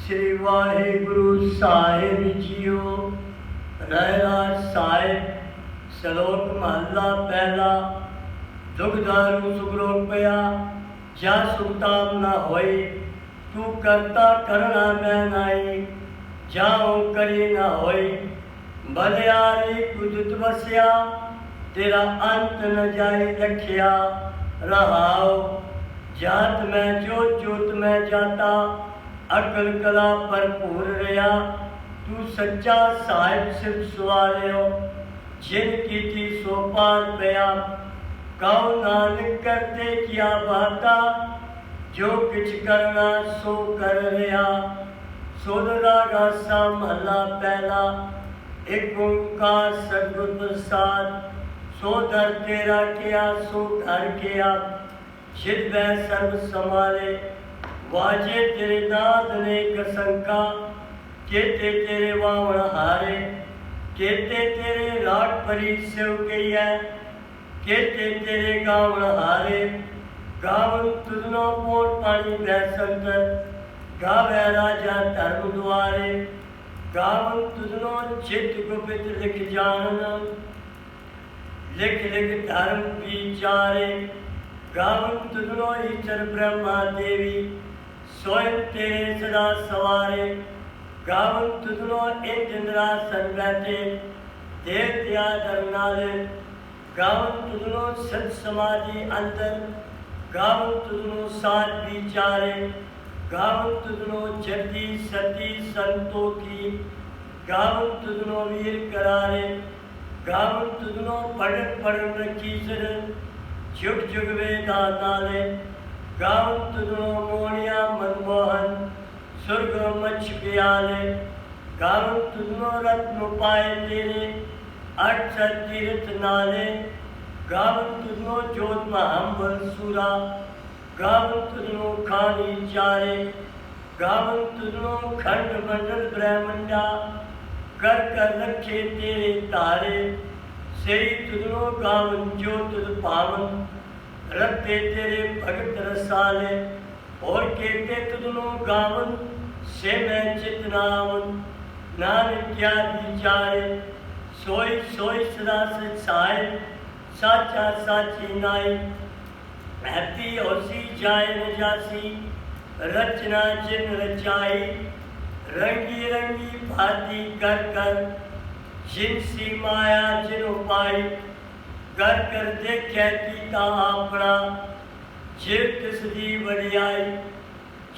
श्री वाहिगुरु साहिब जीओ। रहराज साहिब श्लोक महला पहला। दुखदारू सुखरोग पया जा सुखताम न होई, तू करता करना मैं नाई, जाओ करी न होई। बलियारी कुदत बसया, तेरा अंत न जाए रखिया। रहाओ जात में जोत जोत में जाता, अकल कला भरपूर रहा। तू सच्चा साहिब सिर्फ सवारियो, जिन की थी सो पार पया। कहो नानक करते किया बाता, जो किछ करना सो कर रहा। सुर रागा सा महला पहला। एक ओंकार सतगुर प्रसाद, सो दर तेरा किया सो घर किया। जिद वह सर्व संभाले, वाजे तेरे नाद ने कसंका। केते तेरे वावण हारे, केते तेरे राग परी सेव कई है। केते तेरे गावण हारे, गावन तुझनो पोट पानी बैसंतर। गावे राजा धर्म द्वारे, गावन तुझनो चित गुपित लिख जानन। लिख लिख धर्म विचारे, गावन तुझनो ईश्वर ब्रह्मा देवी। स्वयं तेरे सदा सवारे, गावन तुझनो इंद्रासन बैठे। देव त्या धरनाले, गावन तुझनो सत समाधि अंतर। गावन तुझनो साथ विचारे, गावन तुझनो जति सती संतों की। गावन तुझनो वीर करारे, गावन तुझनो पढ़न पढ़न रखी सर। जुग जुग वेदा नाले, गावन तुझनो मोनिया मनमोहन। स्वर्ग मच्छ प्याले, गावन तुझनो रत्न पाए तेरे। अक्षर तीर्थ नाले, गावन तुझनो जोत महम्बल सूरा। गावन तुझनो खानी चारे, गावन तुझनो खंड मंडल ब्रह्मंडा। कर कर रखे तेरे तारे, सही तुझनो गावन जो तुझ पावन। रखते तेरे भगत रसाले, और कहते तुझनो गावन से मैं चितनावन। नानक क्या विचारे, सोई सोई सदा सचाए। साचा साची नाई, हैती होसी जाए न जासी। रचना जिन रचाई, रंगी रंगी भांति कर कर। जिनसी माया जिन उपाई, कर कर देखे कीता अपना। जिव तिस दी वडियाई,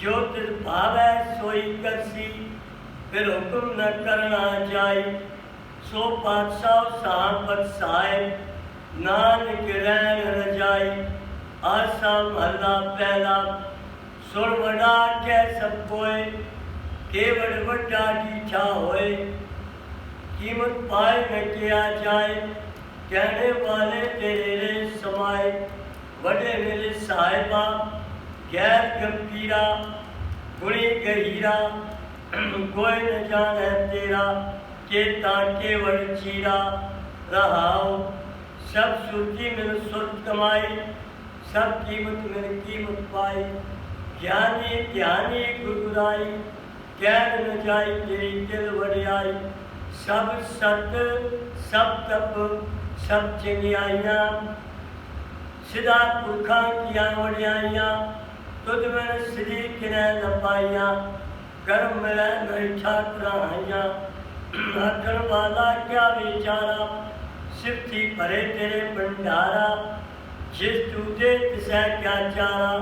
जो तिस भावै सोई करसी। फिर हुक्म न करना जाई, सो पातशाह साहब साहिब। नानक रैन रजाई, आसा महला पहला। सुन वडा कै सब कोय, केवड़ वड्डा डीठा होए। कीमत पाए न किया जाए, कहने वाले तेरे रे समाए। वडे मेरे साहिबा गैर गंभीरा, गुणी गहीरा। कोई न जाने तेरा, केता केवड़ चीरा। रहाओ सब सुरती मिल सुरत कमाई, सब कीमत मिल कीमत पाई। ज्ञानी ध्यानी गुरुराई, कैद न जाई तेरी दिल वडियाई। सब सत सब तप सब चंगियाइयाँ, सिदा पुरखा किया वडियाइयाँ। तुझ में सिरी किने न पाइया, कर्म मिले न ठाकराइयाँ। आखण वाला क्या बेचारा, सिफती भरे तेरे भंडारा। जिस तू दे तिसै क्या चारा,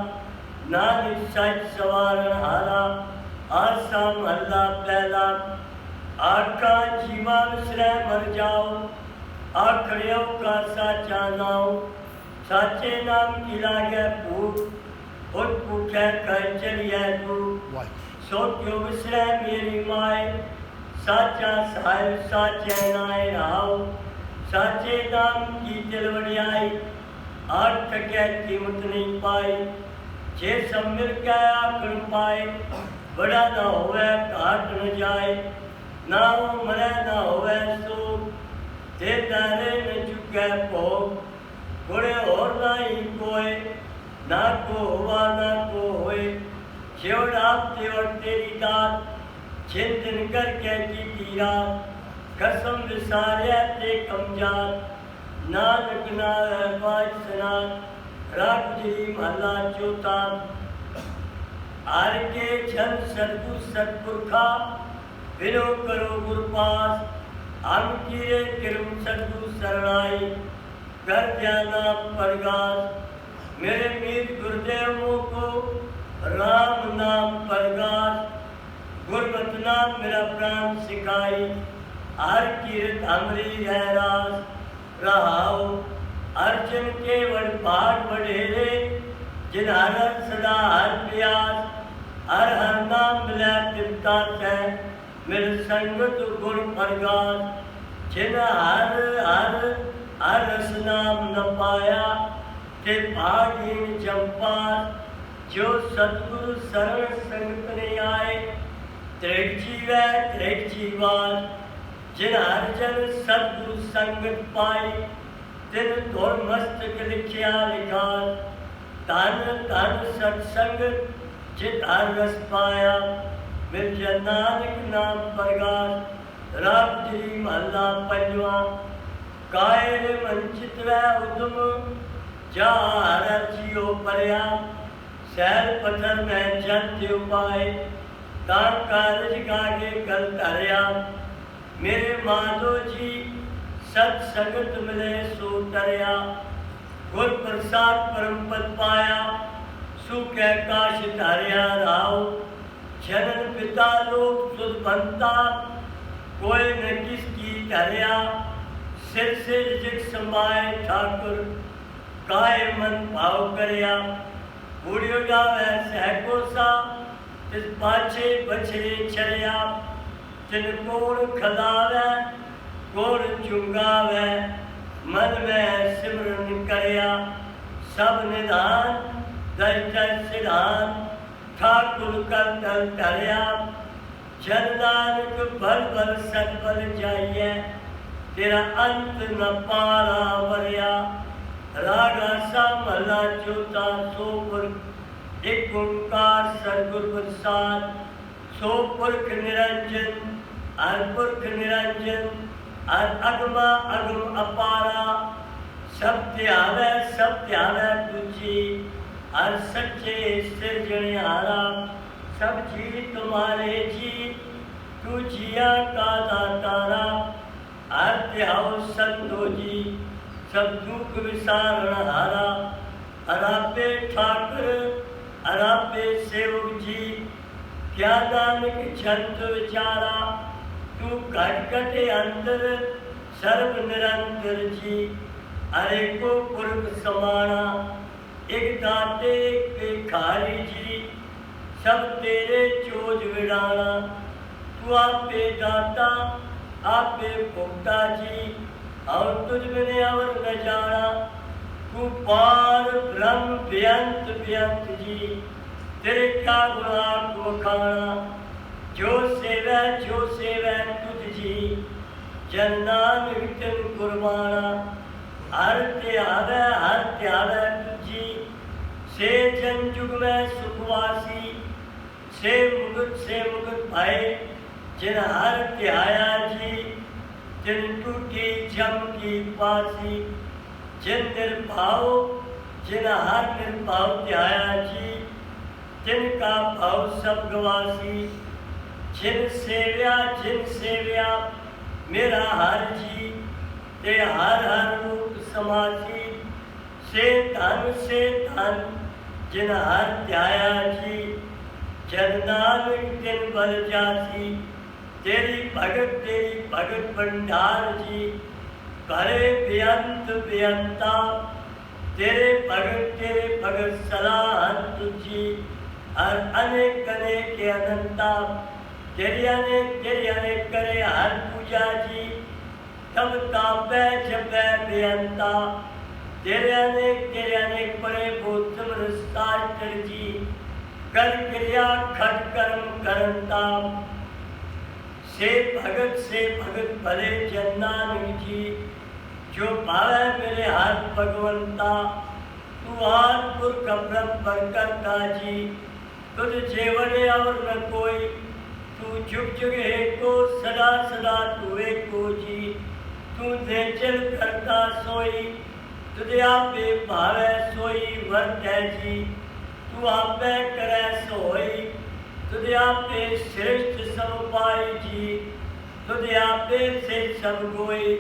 नानक सच सवारन हारा। आसा महला पहला। आका जीवा विसरै मर जाओ, आखड़ियों का साचा नाओ। साचे नाम की लागे भूख, उठ भूखे कर चलिए दूर। सो क्यों विसरै मेरी माए, साचा साहिब साचे नाए रहाओ। साचे नाम की दिल वडियाई, आठ टके कीमत नहीं पाई। जे सब मिल के आखण पाए, बड़ा न होवे घाट न जाए। ना हो मरे न होवे सूख, ते तारे न चुके भोग। गुणे और नहीं कोय, ना को हुआ ना को होए। जेवड़ आप तेवड़ तेरी दात, चिंतन करके की तीरा कसम विसारिया ते कमजात नानक नाम बाज सनात राग जी महला चौथा। हर के जन सदगुरु सतपुरखा विनो करो गुरु पास हम कीरे किरम सदगुरु शरणाई कर जाना परगास। मेरे मीत गुरुदेवों को राम नाम परगास गुरमत नाम मेरा प्राण सिखाई हर कीरत हमरी है रास रहाओ। अर्जन के वड भाग बढ़ेरे जिन हर सदा हर प्यास हर हर नाम मिला तिमता है मेरे संगत गुण परगास। जिन हर हर हर रस नाम न पाया ते भागीन जम्पास। जो सतगुरु शरण संगत ने आए त्रिक जीवै त्रिक जीवास। जिन हर जन सतगुरु संगत पाई तिन तोर मस्तक लिखिया लिखास। धन धन सत्संग जित हर रस पाया मिल जन नानक नाम परगास। राग जी महला पंजवा। कायर मन चितवै उदम जा हर जियो परया सैल पत्थर में जन उपाय तार कारज गागे कल धरया। मेरे माधो जी सत संगत मिले सो तरया गुर प्रसाद परम पद पाया सुख काश धारिया राव। जनन पिता लोक सुध बनता कोई न किसकी धरया सिर से रिजिक समाये ठाकुर काय मन भाव करया। बूढ़ियो जावे सहकोसा तिस पाछे बछड़े चरया तिन कोण खलावे कोण चुंगावे मन में सिमरन करया। सब निधान दस दस सिधान ठाकुर कर दल धरया। जन नानक भल भल सतबल जाइए तेरा अंत न पारा वरया। रागा सा महला चौथा। सोपुर एक ओंकार सतगुरु प्रसाद सो पुरख निरंजन हर पुरख निरंजन हर अगमा अगम अपारा। सब त्यावे तुझी हर सच्चे सिरजनहारा। सब जी तुम्हारे जी तू जिया का दातारा। हर त्याओ संतो जी सब दुख विसारण हारा। अरापे ठाकुर अरापे सेवक जी क्या नानक छंत विचारा। तू घट घटे अंतर सर्व निरंतर जी अरे को पुरख समाना। एक दाते एक भिखारी जी सब तेरे चोज विड़ाना। तू आपे दाता आपे भोक्ता जी और तुझ बिने और न जाना। तू पार ब्रह्म बेअंत बेअंत जी तेरे क्या गुणा को खाना। जो सेवै तुझ जी जन नानक तिन कुर्बाना। हर त्यावे तुझी से जन जुग में सुखवासी। से मुकुट भाई जिन हर त्याया जी जिन टूटी जम की पासी। जिन निर्भाव जिन हर निर्भाव त्याया जी जिनका भाव सब गवासी। जिन सेव्या मेरा हर जी ते हर हर रूप समासी। से धन जिन हर त्याया जी जन नानक दिन बल जासी। तेरी भगत भंडार जी करे बेअंत बेअंता। तेरे भगत सलाह तुझी हर अनेक अनेक अनंता। तेरी अनेक करे हर पूजा जी तब तापे जपे बेअंता। तेरे अनेक बड़े बोधम रस्तार जी कर क्रिया खट कर्म करता। से भगत भले जन्नानक जी जो पावे मेरे हाथ भगवंता। तू हाथ पुरख ब्रह्म करता जी तुझ जेवड़े और न कोई। तू जुग जुग एको सदा सदा तू एको जी। तू दे चल करता सोई तुझे आपे भावे सोई वर्तै जी। तू आपे करे सोई तुझे आपे श्रेष्ठ सब पाई जी। तुझे आपे से सब गोई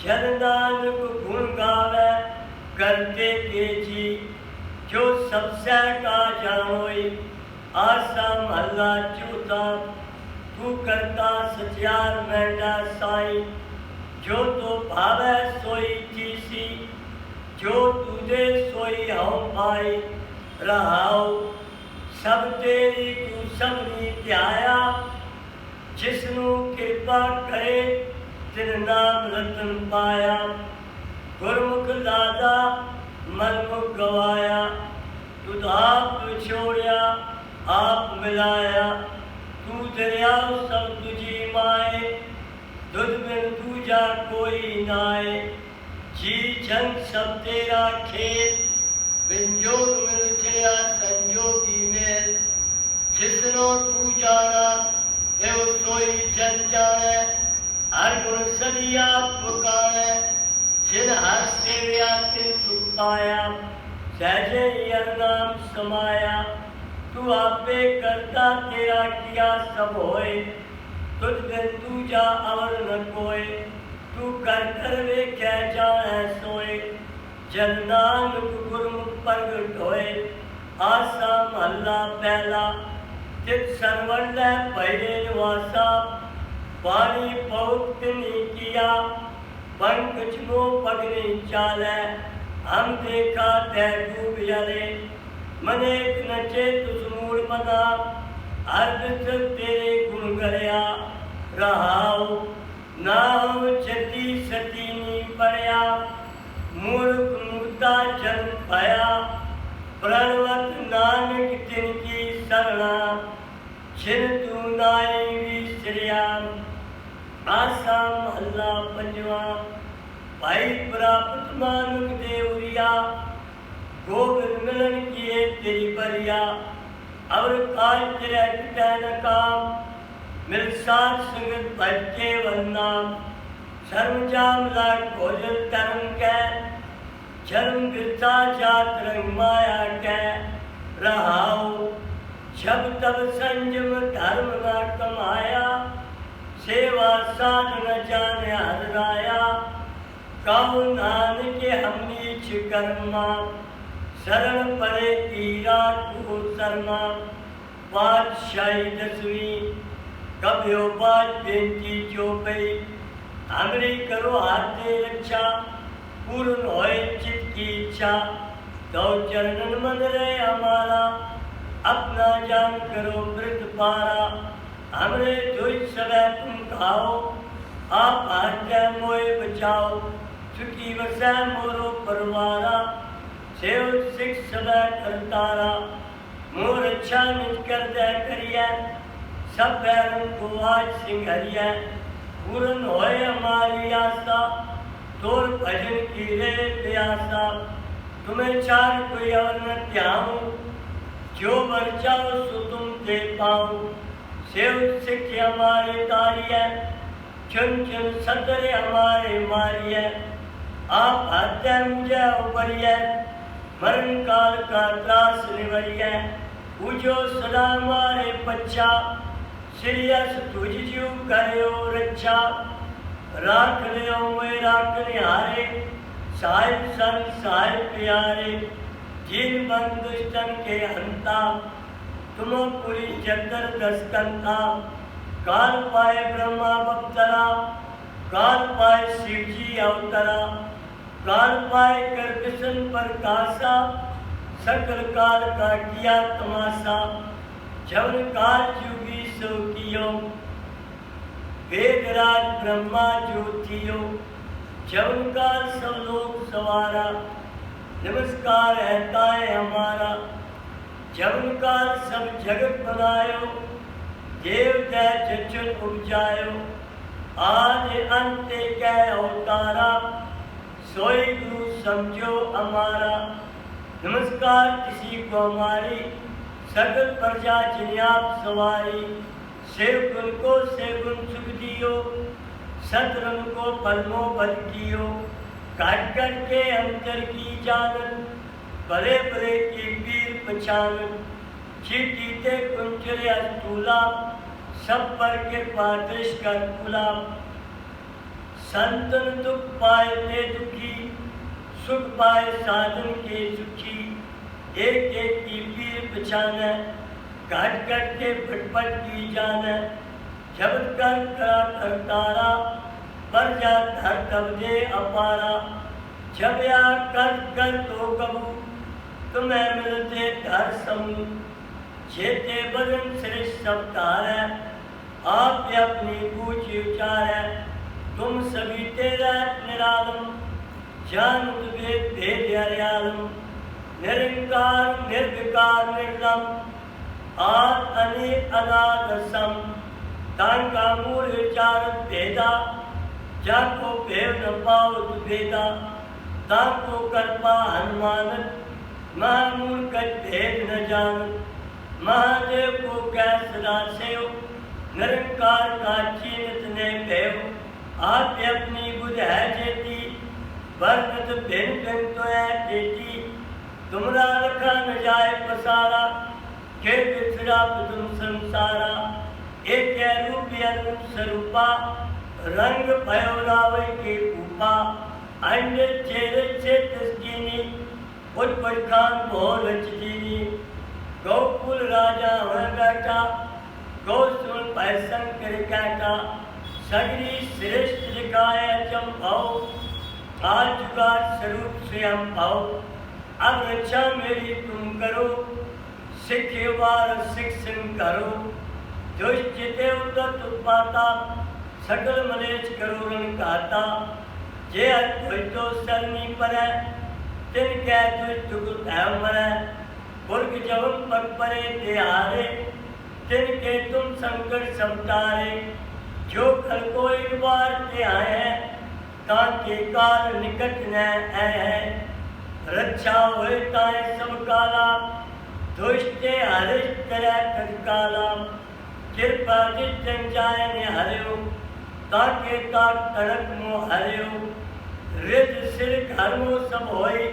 जन नानक गुण गावे करते के जी। जो सबसे का जानोई आसा महला चौथा। तू करता सचियार मैंडा साई जो तो भावे सोई चीसी। जो तुझे सोई हम पाई रहाओ सब तेरी तू सबनी ध्याया। जिसनू कृपा करे तिन नाम रतन पाया। गुरमुख दादा मनमुख गवाया। तुझ आप छोड़िया आप मिलाया। तू दरिया सब तुझी माए दुध बिन दूजा कोई नाए। जी जन सब तेरा खेल बिंजोग मिल चलिया संजोगी मेल। जिसनो तू जाना एव सोई जन जाने। हर गुण सदिया पुकारे जिन हर सेविया तिन सुख पाया। सहजे यर नाम समाया। तू आपे करता तेरा किया सब होए। तुझ बिन दूजा अवर न कोय। तू कर वे कह जाए सोए। जन नानक गुरमुख प्रगट होए। आसा महला पहला चित सरवण पहले निवासा। पानी पौक तिनी किया पंकज मो पगनी चाले। हम देखा तै डूब जले मनेक नचे तुझ मूल मना। अर्थ तेरे गुण गया रहाओ नाम जति सती नी पड़या। मूर्ख मुर्दा जन्म पाया प्रणवत नानक तिनकी शरणा। छिन तू नाई विसरिया। आसा महला पंजवा भाई प्राप्त मानुक देवरिया। गोविंद मिलन किए तेरी बरिया। और काज तेरे पिता न काम मिल साथ संगत भटके वरनाम। शर्म जाम लाग भोजन धर्म कै जन्म गिरता जात रंग माया कै रहाओ। जब तब संयम धर्म न कमाया। सेवा साध न जाने हर राया। काहु नानक हम नीच कर्मा। शरण परे कीरा को शर्मा। पातशाही दसवीं कभ्यो बात बेनती चौपई। हमरी करो हाथे रक्षा पूर्ण होए चित की इच्छा। तो चरणन मन रहे हमारा अपना जान करो मृत पारा। हमरे दुख सबे तुम खाओ आप आज्ञा मोए बचाओ। चुकी वसै मोरो परवारा सेव सिख सदा करतारा। मोर अच्छा निज कर दे करिए सब बैरन को आज सिंघरिए। पूर्ण होए हमारी आशा तोर भजन की रे प्यासा। तुम्हें चार कोई और न त्याऊं जो बर चाहो सो तुम दे पाऊं। सेव सिख हमारे तारिय चुन चुन सदरे हमारे मारिय। आप हत्या मुझे उबरिय मरण काल का त्रास निवरिय। पूजो सदा मारे पच्छा श्रीयस तुझ जीव करो रक्षा। राख लियो मैं राखने हारे साहिब संग साहिब प्यारे। जिन बंदुष्टन के हंता तुम पुरी चतर दस्कंता। काल पाए ब्रह्मा बप्तरा काल पाए शिव जी अवतरा। काल पाए कर कृष्ण प्रकाशा सकल काल का किया तमाशा। जवन काल जुगी सो कियो वेदराज ब्रह्मा ज्योतियो। जवन काल सब लोग सवारा नमस्कार है ताए हमारा। जवन काल सब जगत बनायो देव कै चचुन उपजायो। आज अंत कै अवतारा सोई गुरु समझो हमारा। नमस्कार किसी को हमारी सकल प्रजा जिन्याप सवारी। सेवगुण को सेवगुण सुख दियो, सतरंग को पलमो बल कियो, काट कर के अंतर की जानन, बड़े बड़े की पीर पछानन, चीटी ते कुंचरे अस्तूला, सब पर के पादृश का कूला, संतन दुख पाए ते दुखी, सुख पाए साधन के सुखी, एक एक की पीर पछाने, काट काट के फटफट की जाने, जब कर करा करतारा, पर जा धर तब दे अपारा, जब या कर तो कबू, तुम्हें मिलते धर समूह, जेते बदन श्रेष्ठ सब तारे, आप अपनी पूछ उचारे, तुम सभी तेरा निरालम, जान भेद भेद हरियालम, निरंकार निर्विकार निर्लम, आद अनि अनाद सम, तांका मूल विचार भेदा, जाको भेव न पाओ भेदा, ताको कर्पा हनुमान, महामूल कच भेद न जान, महादेव को कैसरा सेव, निरंकार का चीनत ने भेव, आप अपनी बुध है जेती, वर्णत भिन्न भिन्न तो है जेती, तुमरा रखा न जाए पसारा, के बिछड़ा तुम संसारा, एक रूप अरूप स्वरूपा, रंग भयो रावण के ऊपा, अन्य चेहरे से तस्कीनी, उठ खान बहुत रचदीनी, गौकुल राजा वह बैठा, गौसुन पैसन कर कैटा, सगरी श्रेष्ठ लिखाए चंभाओ, आज का स्वरूप स्वयं भाव, अब रक्षा मेरी तुम करो, सिखे वार शिक्षण करो, दुष्चिते उदत उत्पाता, सकल मलेच करो रण कहता, जे तो सरनी परे, तिन कह तुझ मरे, पुरख जवन पग परे ते हारे, तिन के तुम संकट समटारे, जो कल को एक बार ते आए हैं, ताके काल निकट न है, रक्षा हुए ताए सब काला, दुष्टे हरिश तरह तत्काला, कृपा जितन जाए ने हरियो, ताके ताक तड़क मो हरियो, रिद सिर घर मो सब होई,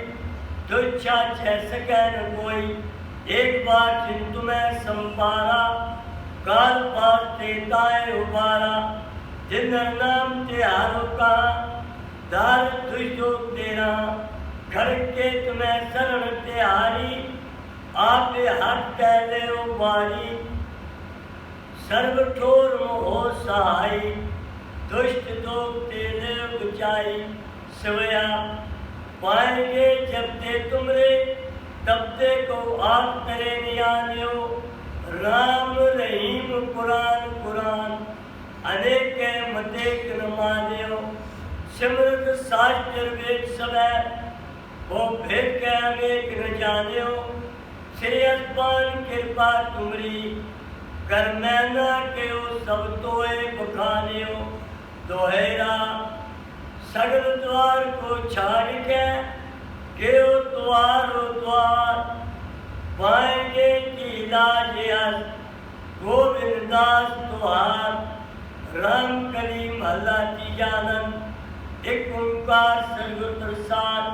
दुच्छा छह सकै न कोई, एक बार चिंतु में संपारा, काल पार ते ताए उबारा, जिन नाम ते हारो का, दार तुझो तेरा, खड़ के तुम्हें शरण ते हारी, आप हाथ पहले उबारी, सर्व ठोर हो सहाय, दुष्ट दोग तेरे बचाई, सवया पाएंगे जब ते तुमरे, तब ते को आप करे नियानियो, राम रहीम कुरान कुरान, अनेक मतेक न मानियो, सिमरत शास्त्र वेद सबे, वो भेद के अनेक न जानियो, श्री अस्पान कृपा तुमरी, कर मैना के ओ सब तोए बखानियो, दोहेरा सगल द्वार को छाड़ के ओ द्वार, पाएंगे की लाज गोविंद दास तुहार, राम कलीम अल्लाह तीजानंद, एक ओंकार सर्व प्रसाद,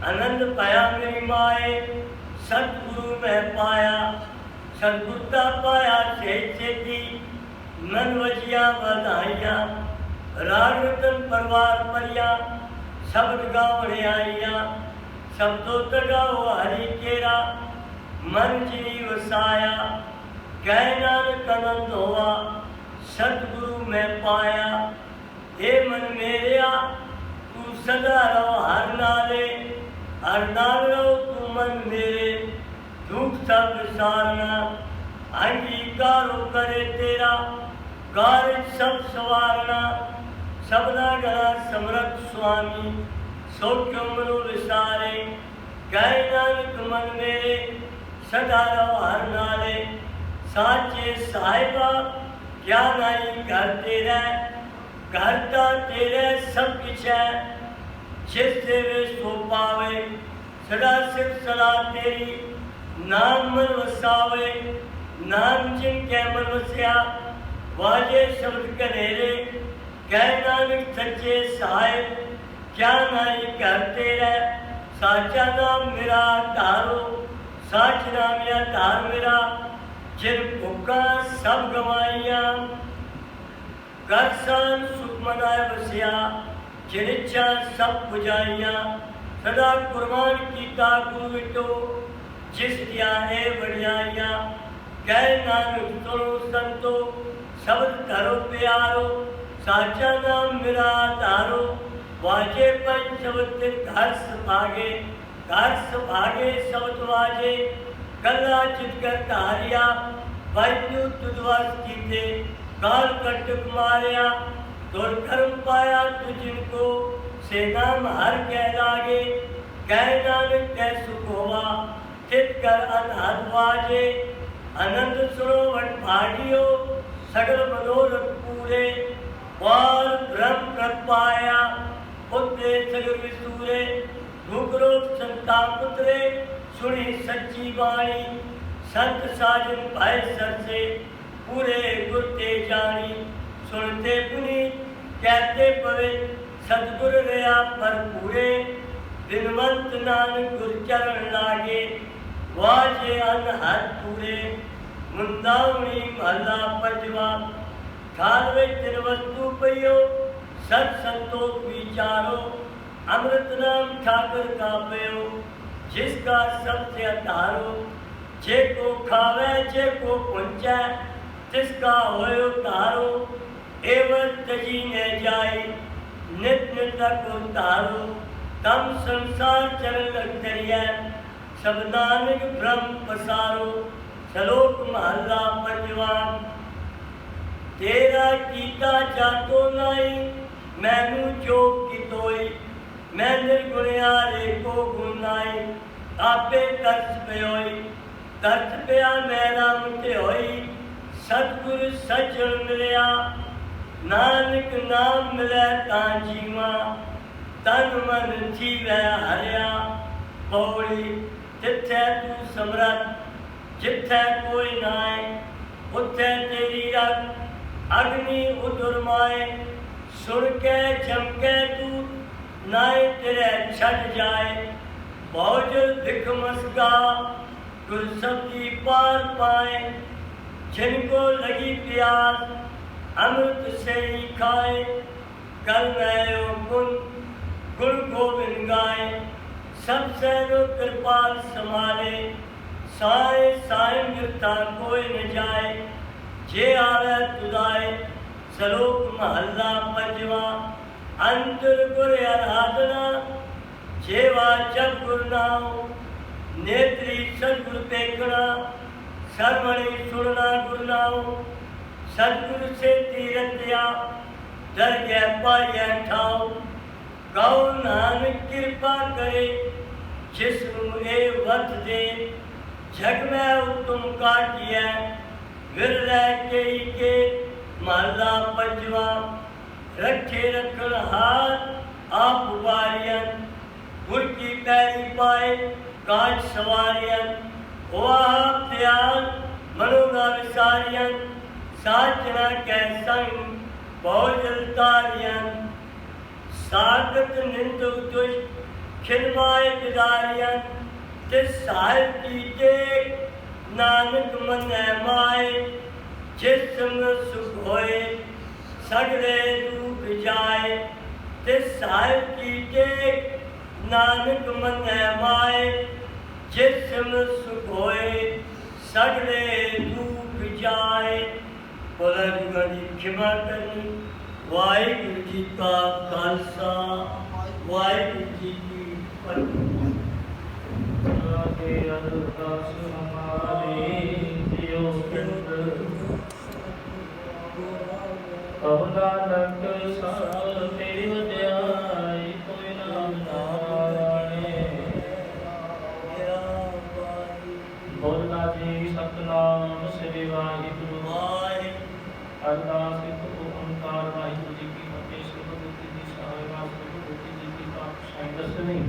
आनंद पाया मेरी माए, सतगुरु में पाया, सदगुरुता पाया छेती, मन वजिया बधाइया, राग रतन परवार परिया, शब्द गावने आइया, शब्दों तगाओ हरि केरा, मन जिनी वसाया, कह नानक आनंद होवा, सतगुरु में पाया, हे मन मेरिया, तू सदा रहो हर नाले, हर नाल रहो तू मन मेरे, दुख सब विसारना, अंगीकारो करे तेरा, कार्य सब सवारना, सबना गला समरथ स्वामी, सो क्यों मनो विसारे, कह नानक मन मेरे, सदा रहो हर नाले, साचे साहिबा क्या नहीं घर तेरा, करता तेरे सब कुछ है, जिससे वे सो पावे, सदा सिर्फ सलाह तेरी, नाम मन वसावे, नाम जिन के मन वसया, वाजे शब्द कनेरे कह नानक सच्चे साहिब क्या नाई करते रह साचा नाम मेरा धारो साच नाम या धार मेरा जिन भुखा सब गवाइया कर सान सुख मनाए बसिया जिन इच्छा सब बुझाइया सदा कुर्बान कीता गुरु विटो जिस दिया है बढ़ियाइया कह नानक सुनो संतो शब्द धरो प्यारो साचा नाम मेरा धारो वाजे पंच शब्द घर सभागे शब्द वाजे कला चितकर धारिया वायु तुदवास कीते काल कटक मारिया तोर कर्म पाया तु जिनको से नाम हर कह लागे कह नानक कह सुख होवा चित कर अनहद वाजे अनंत सुनो वट भागियो सगल मनोरथ पूरे और ब्रह्म प्रद पाया पुत्रे सगल विसूरे भूगरोग संता पुत्रे सुनी सच्ची वाणी संत साजन भाई सर से पूरे गुरते जानी सुनते पुनी कहते पवे सतगुर रया पर पूरे दिनवंत नानक गुर चरण लागे वाजे अनहद पूरे मुंदावनी महला पंजवा खालवे दिन वस्तु पयो सत संतोष विचारो अमृत नाम ठाकर का पयो जिसका सबसे अधारो जे को खावे जे को पुंचे तिसका होयो तारो एवं तजी न जाए नित नित को तारो तम संसार चरण लग दरिया सब नानक ब्रह्म पसारो श्लोक महला पंजवा तेरा कीता जातो नाई मैनू जो कितोई मैं निर्गुणियारे को गुनाई आपे तरस पयोई तरस पया मेरा मुझे होई सतगुरु सज्जन मिलया नानक नाम मिले तां जीवा तन मन जीवै हरिया पौड़ी जिथे तू समरथ जिथे कोई नाए उथे तेरी रख अग्नि उदुरमाए सुन के चमके तू नाए तेरे छड़ जाए बहुजल भिख मस्का गुर सब्जी पार पाए जिनको लगी प्यास अमृत से ही खाए कल नयो गुण गुण गोविंद गाए सबसे रो कृपाल समारे साए साए गिरता कोई न जाए जे आवे तुदाए श्लोक महला पंजवा अंतर गुर आराधना जेवा जब गुरु नाम नेत्री सदगुरु पेखना सर्वणी सुनना गुरु नाम सदगुरु से तीरथिया डर गया पाया ठाओ गौ नानक कृपा करे जिसनु ए वत दे जग में उत्तम काटिया विरह के महला पंजवा रखे रखन हाथ आप उबारियन गुर की पैरी पाए काज सवारियन वाह त्याग मनोगा विसारियन साजना कै संग बहुजल तारियन सागत निंदु दुष्ट खिलमाए बिदारियन तिस साहिब की टेक नानक मन माए जिस संग सुख होए सगले दुख जाए तिस साहिब की टेक नानक मन माए जिसम सुख होए सगले दुख जाए। बोला जुगा जी क्षमा करनी। वाहिगुरु जी का खालसा वाहिगुरु जी की फतेह। नानक साल तेरी वड्याई कोई नाम नारायणे। बोला जी सतनाम श्री वाहिगुरु। अरदास ओंकार वाहिगुरु जी की फतेह। श्री गुरु जी साहिब गुरु जी की पातशाही दसवीं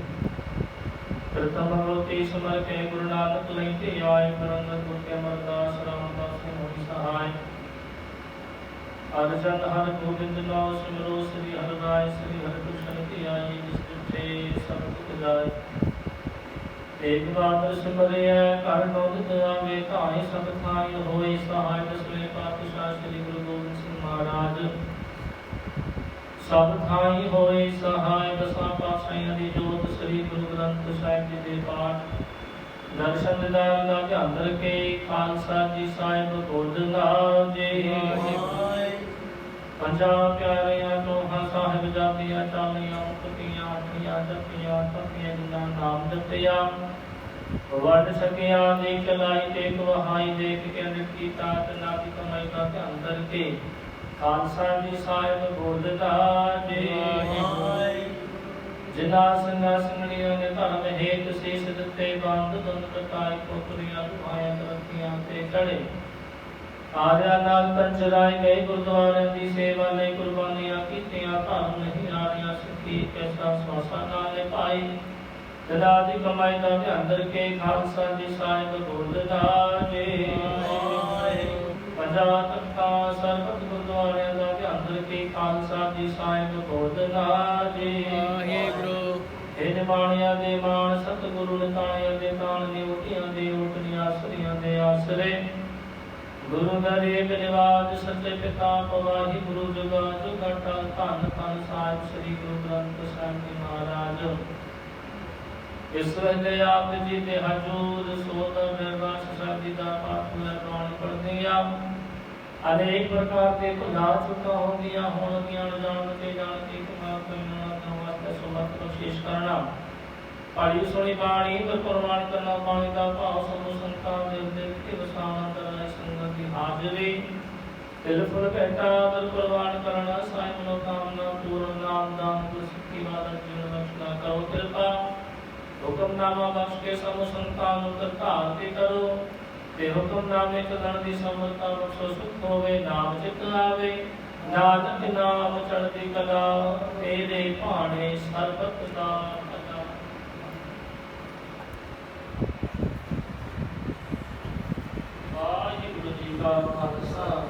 प्रथम भगवती समर के गुरु नानक लैते आए परंगत गुरु के अमरदास रामदास मोहि सहाय। अर्जन हर गोविंद नाम सिमरो श्री हर राय श्री हर कृष्ण की आई जिस दिठे सब दुख जाय एक बात सिमरिय कर नोद आवे ताहि सब थाई होई सहाय दसवें पातशाह श्री गुरु गोविंद सिंह महाराज सब थाई होई सहाय दसा पातशाह दी जोत श्री गुरु ग्रंथ साहिब जी दे पाठ दर्शन दिदार का ध्यान रखे खालसा जी साहिब बोधना जी पंजाब प्यारिया चौहा साहिब जातिया चालिया मुक्तियां अठियां जपियां तपियां जिन्ना नाम जपिया वड सकिया देख लाई टेक वहाई देख के निकी तात नाती कमाई का ध्यान करके खालसा जी साहिब बोधना जी जिना संगा संगड़ियों ने धर्म हेत शीश दिते बांध दंड कटाई कोतरियां दुआएं तरक्कियां ते चढ़े आर्या नाल पंचराय गए गुरुद्वारे दी सेवा ले कुर्बानियां कीतियां धर्म नहीं आरियां सिੱਖੀ कैसा स्वासा नाल पाई सदा दी कमाई दा ध्यान के खालसा जी साहिब बोलदा जी पंजाब तख्ता सरबत गुरुद्वारे दा ध्यान के खालसा जी साहिब बोलदा जी हे निमाणिया दे मान सतगुरु निताणिया दे ताण निवटियां दे उठनियां आसरियां दे आसरे गुरु गरीब निवाज सच्चे पिता पवाही गुरु जुगा जुगटा धन धन साहिब श्री गुरु ग्रंथ साहिब जी महाराज इस ਵੇਲੇ ਆਪ ਜੀ ਦੇ ਹਜ਼ੂਰ ਸੋਦਰ ਦਰਬਾਰ ਸਾਹਿਬ ਜੀ ਦਾ ਪਾਠ ਲੈ ਬਾਣੀ ਪੜ੍ਹਦੇ ਆ ਅਨੇਕ ਪ੍ਰਕਾਰ ਦੇ ਖੁਦਾ ਚੁੱਕਾ ਹੋਣਗੀਆਂ ਹੋਣਗੀਆਂ ਜਾਣ ਕੇ ਕਮਾ ਕਰਨਾ ਦਾ ਵਾਸਤੇ ਸੁਮਤ ਕੋਸ਼ਿਸ਼ ਕਰਨਾ ਪਾੜੀ ਸੁਣੀ ਬਾਣੀ ਪਰ ਪ੍ਰਮਾਣ ਕਰਨਾ ਬਾਣੀ ਦਾ ਭਾਵ ਸਮੂਹ ਸੰਤਾਂ ਦੇ ਦਿਲ ਕੇ ਵਸਾਣਾ ਕਰਨਾ ਸੰਗਤ ਦੀ ਹਾਜ਼ਰੀ ਦਿਲ ਫੁੱਲ ਘਟਾ ਦਰ ਪ੍ਰਵਾਨ ਕਰਨਾ ਸਾਹਿਬ ਨੂੰ ਕਾਮਨਾ ਪੂਰਨ ਨਾਮ ਦਾਨ ਗੁਰ ਸਿੱਖੀ ਵਾਲਾ ਜੀਵਨ ਬਖਸ਼ਣਾ ਕਰੋ ਕਿਰਪਾ ਹੁਕਮਨਾਮਾ ਬਖਸ਼ ਕੇ ਸਮੂਹ ਸੰਤਾਂ ਨੂੰ ਧਾਰ ਕੇ ਕਰੋ ਤੇ ਹੁਕਮਨਾਮੇ ਚੱਲਣ ਦੀ ਸਮਰੱਥਾ ਬਖਸ਼ੋ ਸੁਖ ਹੋਵੇ ਨਾਮ ਚਿਤ ਆਵੇ ਨਾਨਕ ਨਾਮ ਚੜ੍ਹਦੀ ਕਲਾ ਤੇਰੇ ਭਾਣੇ ਸਰਬਤ ਦਾ ਪਤਾ ਵਾਹਿਗੁਰੂ ਜੀ ਕਾ ਖਾਲਸਾ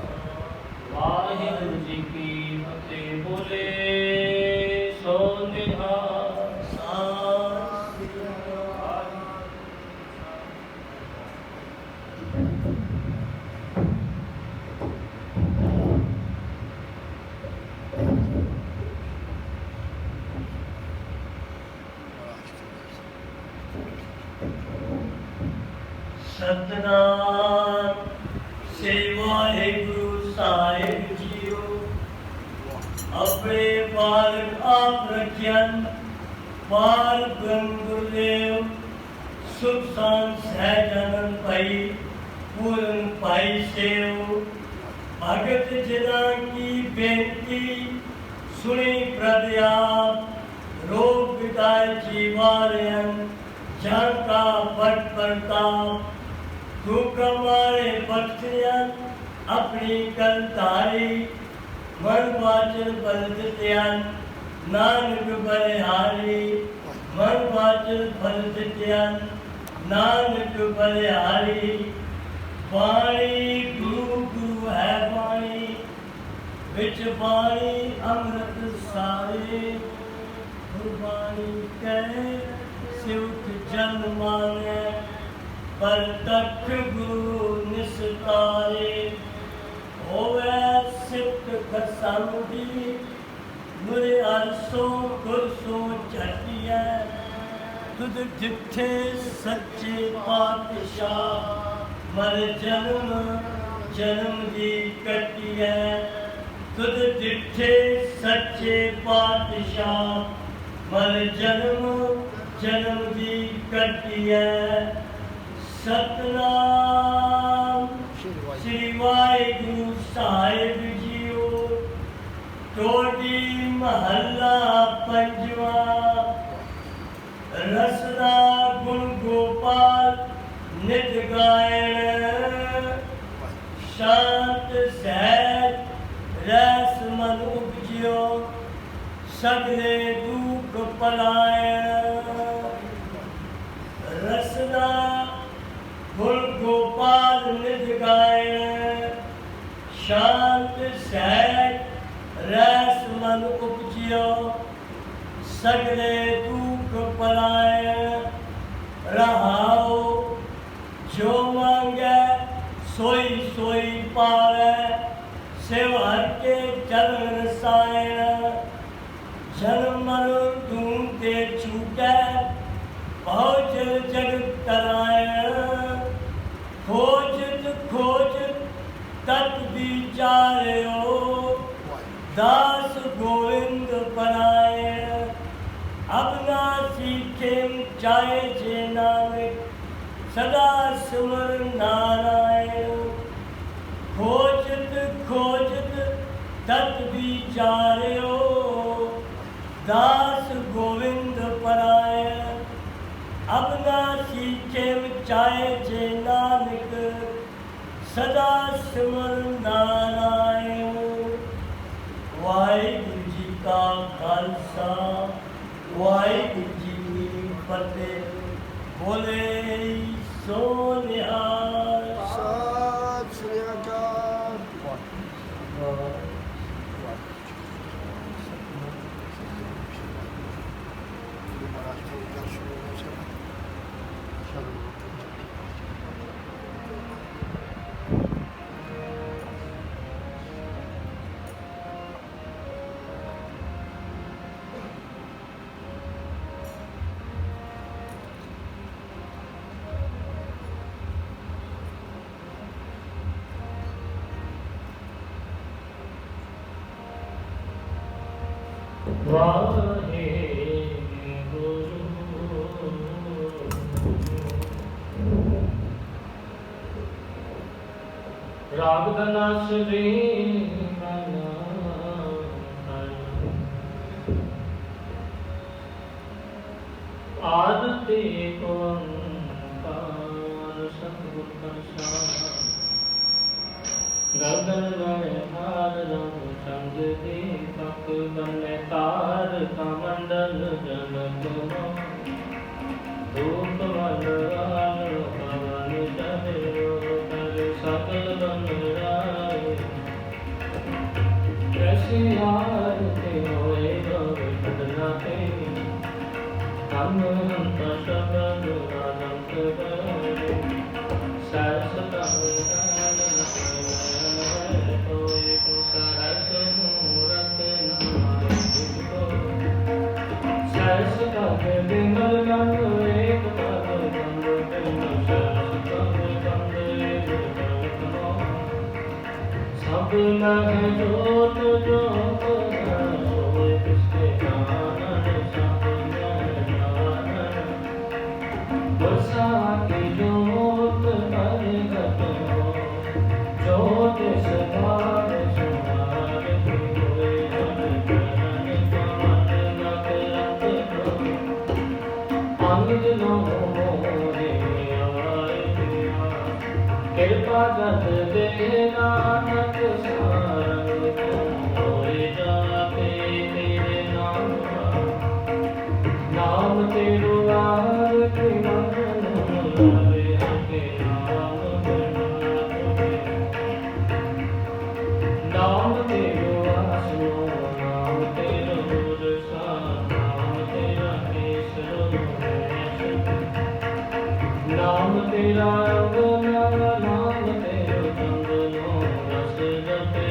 ਵਾਹਿਗੁਰੂ ਜੀ ਕੀ ਫਤਿਹ ਬੋਲੇ ਸੋ ਨਿਹਾਲ सतनाम श्री वाहिगुरु साहिब जीओ अपने बालक आप रखियन बाल ब्रह्म गुरुदेव सुख शांत सहजानंद भाई पूर्ण भाई सेव भगत जना की बेनती सुनी प्रदयाप रोग विदाय जीवालयन जानका बट प्रताप दुख हमारे बख्शियन अपनी कलधारी मन वाचन बलदित्यान नानक बलिहारी मन वाचन बलदित्यान नानक बलिहारी वाणी गुरु गुरु है वाणी विच वाणी अमृत सारे गुरबाणी कह सिउठ जन माने पर तख गुरु निस्तारे होवे सिफ्त खसम दी मुरे अरसों गुरसों झटिया तुद जिथे सच्चे पातशाह मर जन्म जन्म दी कटिया तुद जिथे सच्चे पातशाह मर जन्म जन्म दी कटिया सतनाम श्री वाहिगुरु साहिब जीओ टोडी महला पंजवा रसना गुण गोपाल नित गायन शांत सहज रस मन उपजियो सगले दुख पलायन रसना गुण गोपाल नित गायन शांत सहज रस मन उपजियो सगले दुख पलाय रहाओ जो मांगे सोई सोई पावे सेवा के चरण रसायन जन्म मरण ढूंढते छूटे बहु जग तरायण खोजत खोजत तत विचार्यो दास गोविंद बनाए अब ना सीखे चाहे जे नानक सदा सुमर नारायण खोजत खोजत तत विचार्यो दास गोविंद पराय अब ना सीखे चाहे जे नानक सदा सिमर नारायण। वाहिगुरु जी का खालसा वाहिगुरु जी की फतेह। बोले सो निहाल। सत श्री अकाल। राग धना श्री आदते को सतगुर गगन गए हार रंग चंद दीपक बने तार कमंडल जनक धूप वन पवन चलो कर सकल बन राय कैसी आरती होए घटना ते हम हंत शब्द अनंत करे सरस सब लगे जोत जोत सोए किसके जानन सब जानन बरसा की जोत पर गतो जोत सवार सुनार हुए जन चरण कमल लग अंग नो मोरे आए कृपा गत दे नानक सारंग तुम होए जाते तेरे नाम नाम तेरो आर के लगे के नाम नाम तेरो आसनो नाम तेरो रसा नाम तेरा केसरो नाम तेरा नाम तेरो चंदनो रस जपे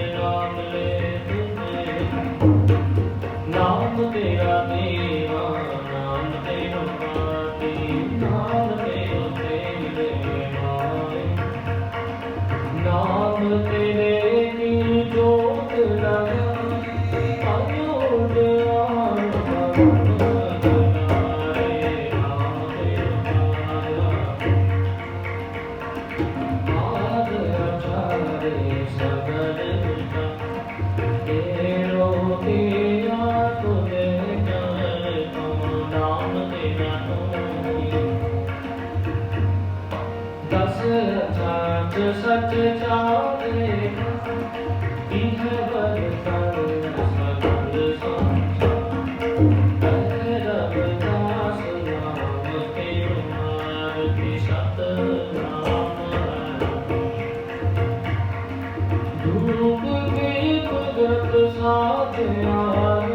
प्रसाद यार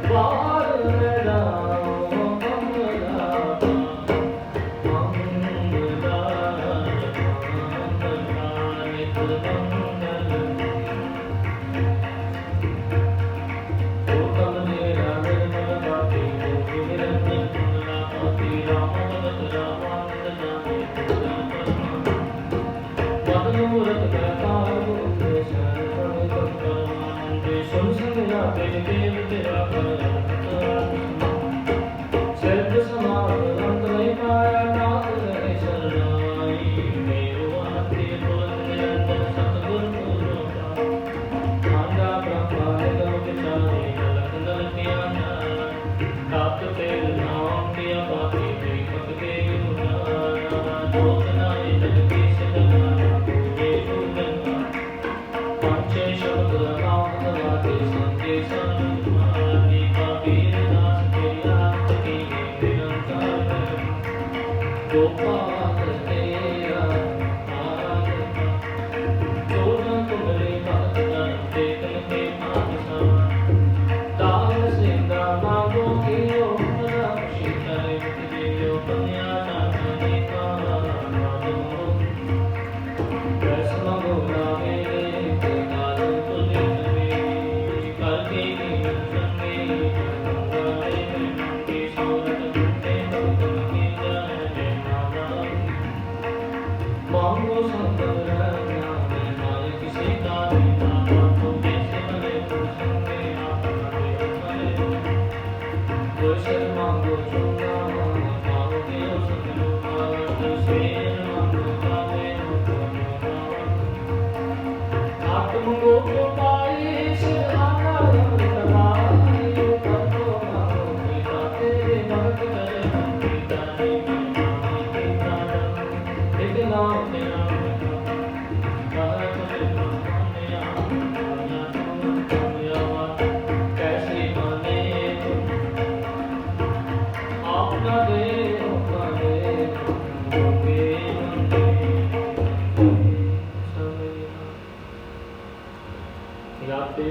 बार मेरा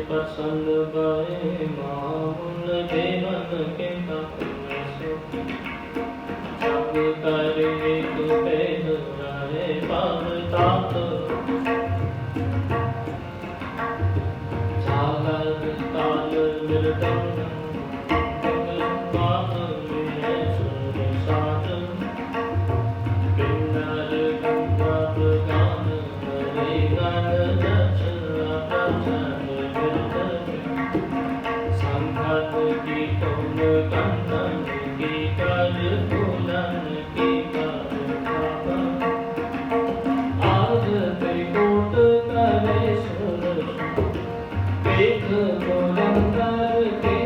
प्रसन्न गए माहुल देवन के तप सब करे तु भेद रहे पर तात झालर ताल मृदंग बात मिले सुर साज किन्नर गंगत गान करे गण रचना प्रचन संघत की तुम कंदन की कर फूलन की कर आज ते कोट करे सुर वेद पुरंदर के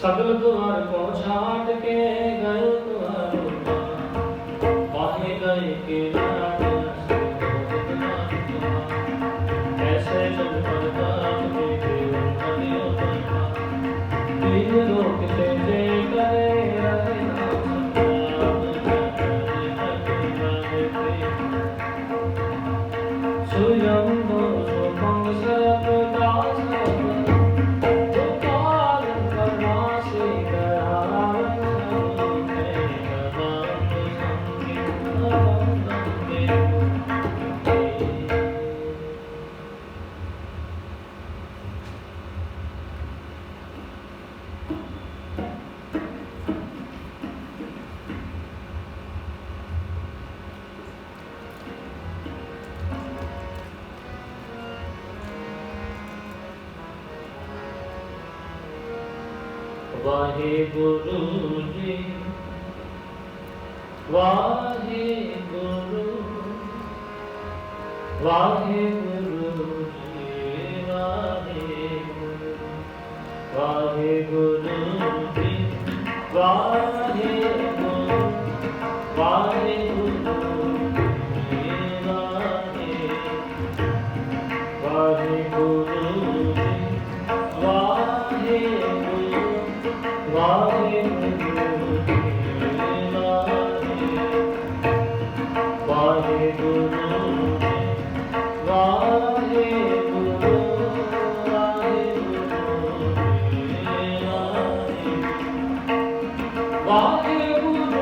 सगल द्वार को छाट के गए द्वार बाहे गए के वाहेगुरु जी वाहेगुरु वाहेगुरु जी वाहेगुरु वाहेगुरु जी वाहेगुरु वाहेगुरु जी वाहेगुरु जी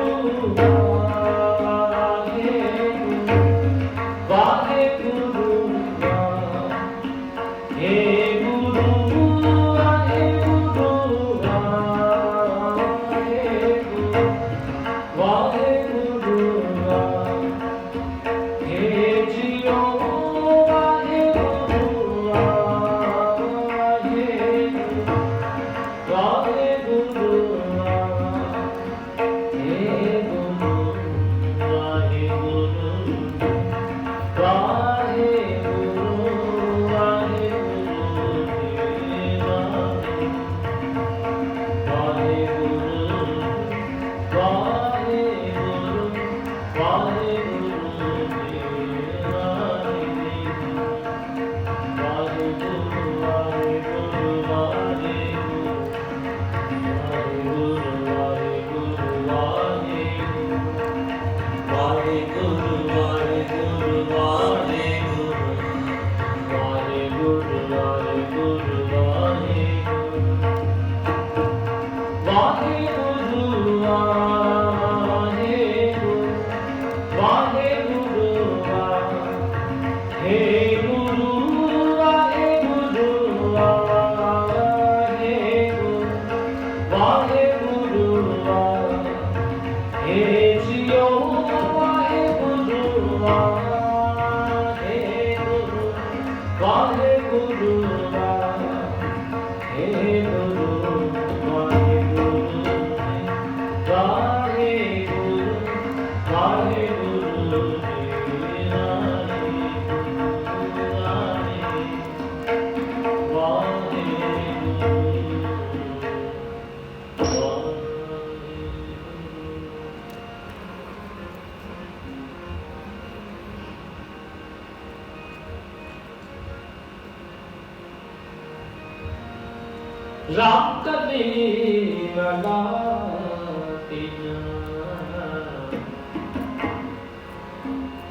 राम कबीर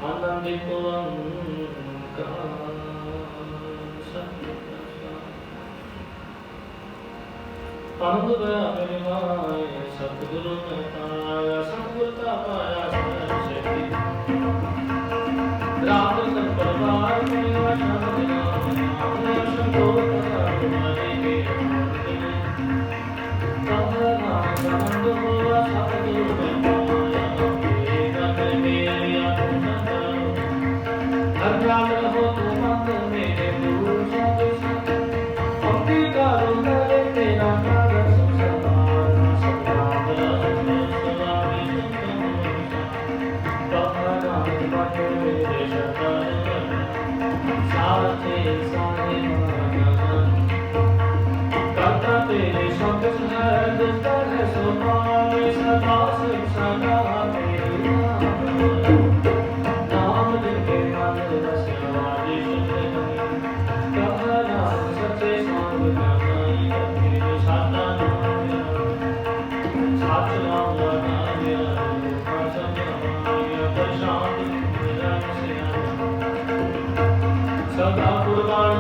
आनंदित अनुभव मेरे माय सतगुरु में पाया सतगुरता पाया सरस्वती राम सब परिवार मेरा शांति नाम संतोष तुम्हारे के आनंद हुआ सतगुरु में पाया तेरा मेरे आनंद हर रात हो तुम मेरे गुरु संत भक्ति करो करे तेरा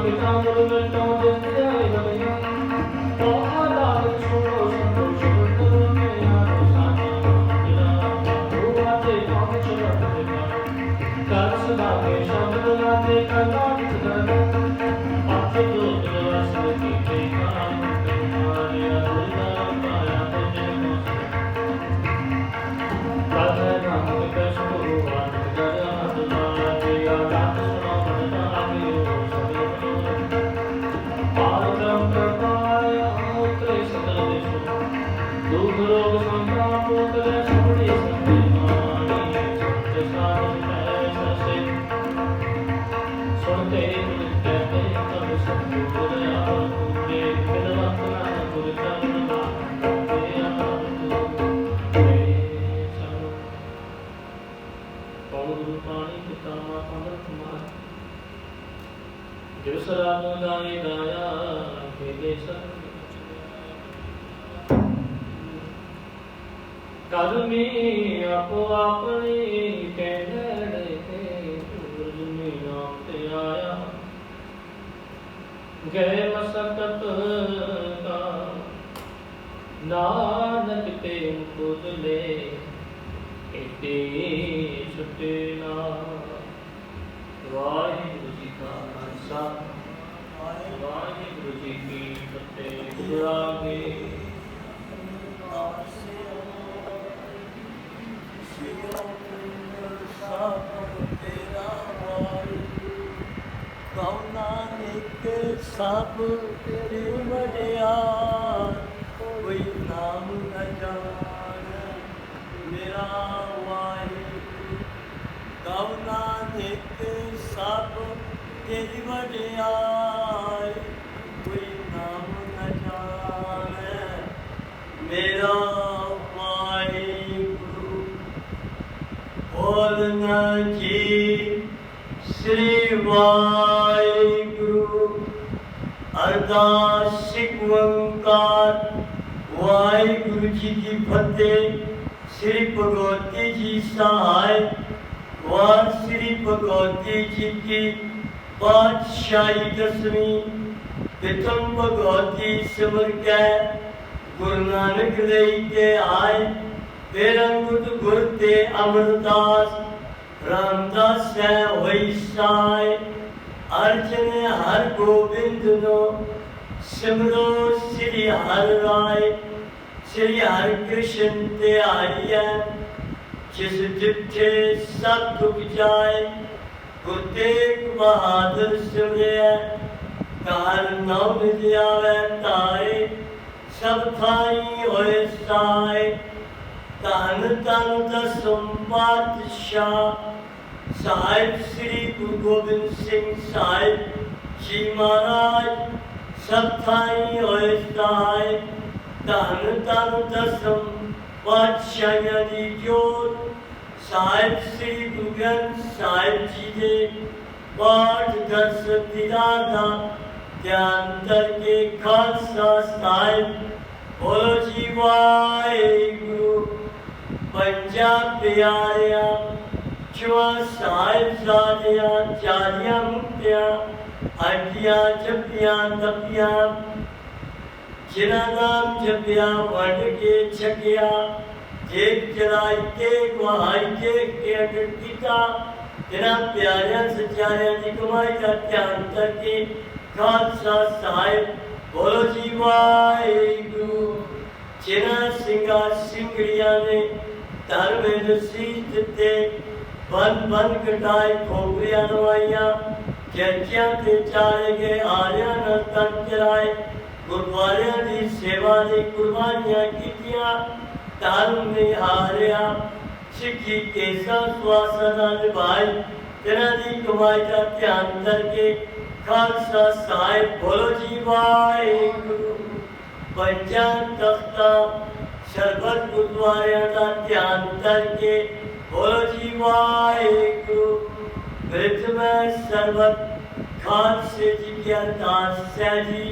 पिता गुरु मिलता जिस जाए बलिया तो आदान छोड़ो संतोष गुरु में यारो साथी मिला तू आते काम चला देगा कर सदा के शब्द लाते करना कर आप जो दिलवास की बेगा तुम्हारे अधूरा पाया तुझे काहे नाम के शुरू बात जरा दुआ दिया रात सुनो बड़ा आगे सब पारम प्रभाया उतरे सकल देशो दुख रोग संताप उतरे सबड़ी सबड़ी मानी सत्य सार ऐसा से सुनते कहते तब सब दूर आए बिलवत ना गुरु चरण गुरु पाणी पिता माता कुमार जिस राम गाए गाया खेले सब कर्मी आपो अपनी कहने के दुर्जनी नाम ते आया गए मसकत का नानक ते मुकुद ले इते छुटे ना वाहिगुरु जी का खालसा वाहिगुरु जी की फतेह गुरागे सब तेरी मरिया कोई नाम न जाने मेरा वाहिगुरु गौना नित सब तेरी वडियाई कोई नाम न जाने मेरा वाहिगुरु बोलना जी श्री वाहिगुरु अरदास सिख ओंकार वाहिगुरु जी की फतेह श्री भगवती जी सहाय वार श्री भगवती जी की पातशाही 10वीं प्रथम भगवती सिमर के गुरु नानक देव के आए पेरंगुद गुर ते अमरदास रामदास है वही साय अर्जन हर गोविंद नो सिमरो श्री हर राय श्री हर कृष्ण ते आइए जिस जिथे सब दुख जाए गुरु तेग बहादुर सिमरिया कार नाम लियावे ताए सब थाई होए साए धन धन दसम पातशाह साहिब श्री गुरु गोबिंद सिंह साहिब जी महाराज सब थाई होए साए धन धन दसम पातशाह दी जोत साहिब श्री गुरु ग्रंथ साहिब जी दे पाठ दर्शन दिदादा ध्यान करके खालसा साहिब बोलो जी वाहिगुरु पंजा प्यारिया छुआ साहिब जादिया चारिया मुक्तिया हड्डिया जपिया तपिया जिना नाम जपिया वंड के छकिया जेक जलाई के गुहाई के अडर कीता जिना प्यारिया सचारिया की कमाई का ध्यान करके खालसा साहिब बोलो जी वाहिगुरु जिना सिंगा सिंगड़िया ने धर्म सीख दिते बन बन कटाई खोपरिया नवाइया चर्चिया ते चाले गए आलिया न तन चलाए गुरुद्वारिया दी सेवा दी कुर्बानियां कीतियां धर्म ने हारिया सिक्खी केसा स्वासना निभाई तेरा दी कमाई का ध्यान करके खालसा साहिब बोलो जी वाहिगुरु पंजा तख्ता शरबत गुरुद्वारिया का ध्यान करके बोलो जी वाहिगुरु वृद्ध में सरबत खालसे जी की अरदास है जी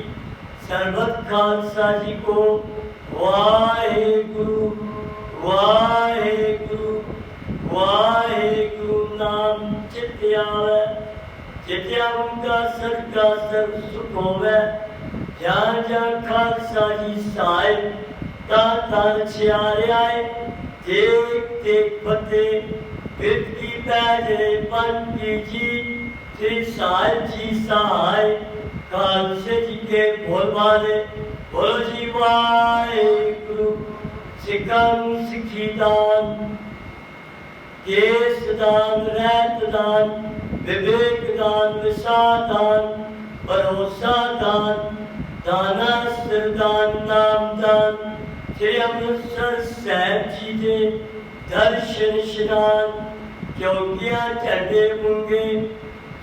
सरबत खालसा जी को वाहिगुरु वाहिगुरु वाहिगुरु नाम चित आवे जित्या उनका सदका सर्व सुख होवे जहाँ जहाँ खालसा जी साए ता तार छियारे आए देख देख फतेह पृथ्वी पैजरे पन की जी श्री साहिब जी सहाय खालसे जी के बोल वाले बोलो जी वाहेगुरु सिखां सिखी दान केस दान रैत दान विवेक दान विसा दान भरोसा दान दाना सिरदान नाम दान श्री अमृतसर साहिब जी के दर्शन स्नान चौकियां झंडे मूंगे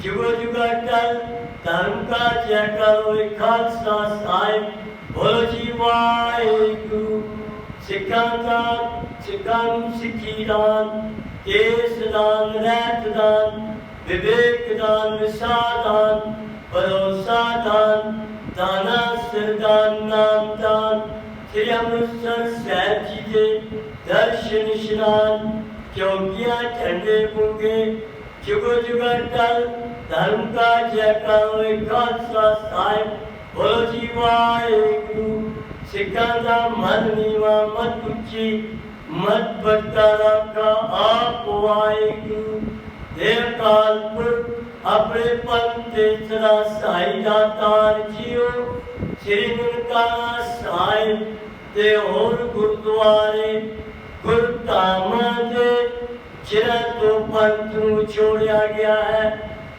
जुग जुगा टल धर्म का जयकार खालसा साहिब बोलो जी वाहेगुरु सिखां दान सिखां सिखी दान केस दान रैत दान विवेक दान विसा दान भरोसा दान दाना सिरदान नाम दान श्री अमृतसर साहिब जी के दर्शन स्नान चौकियां झंडे मूंगे जुग जुगा टल धर्म का जयकार खालसा साहिब बोलो जी वाहेगुरु सिखां दा मन नीवा मत उच्ची मत बरतारा का आप वाहेगुरु देव काल पुरख अपने पंते सदा साई दातार जियो श्री ननकाना साहिब ते और गुरुद्वारे गुरधामा दे जिन्हां तो पंथ नूं छोड़िया गया है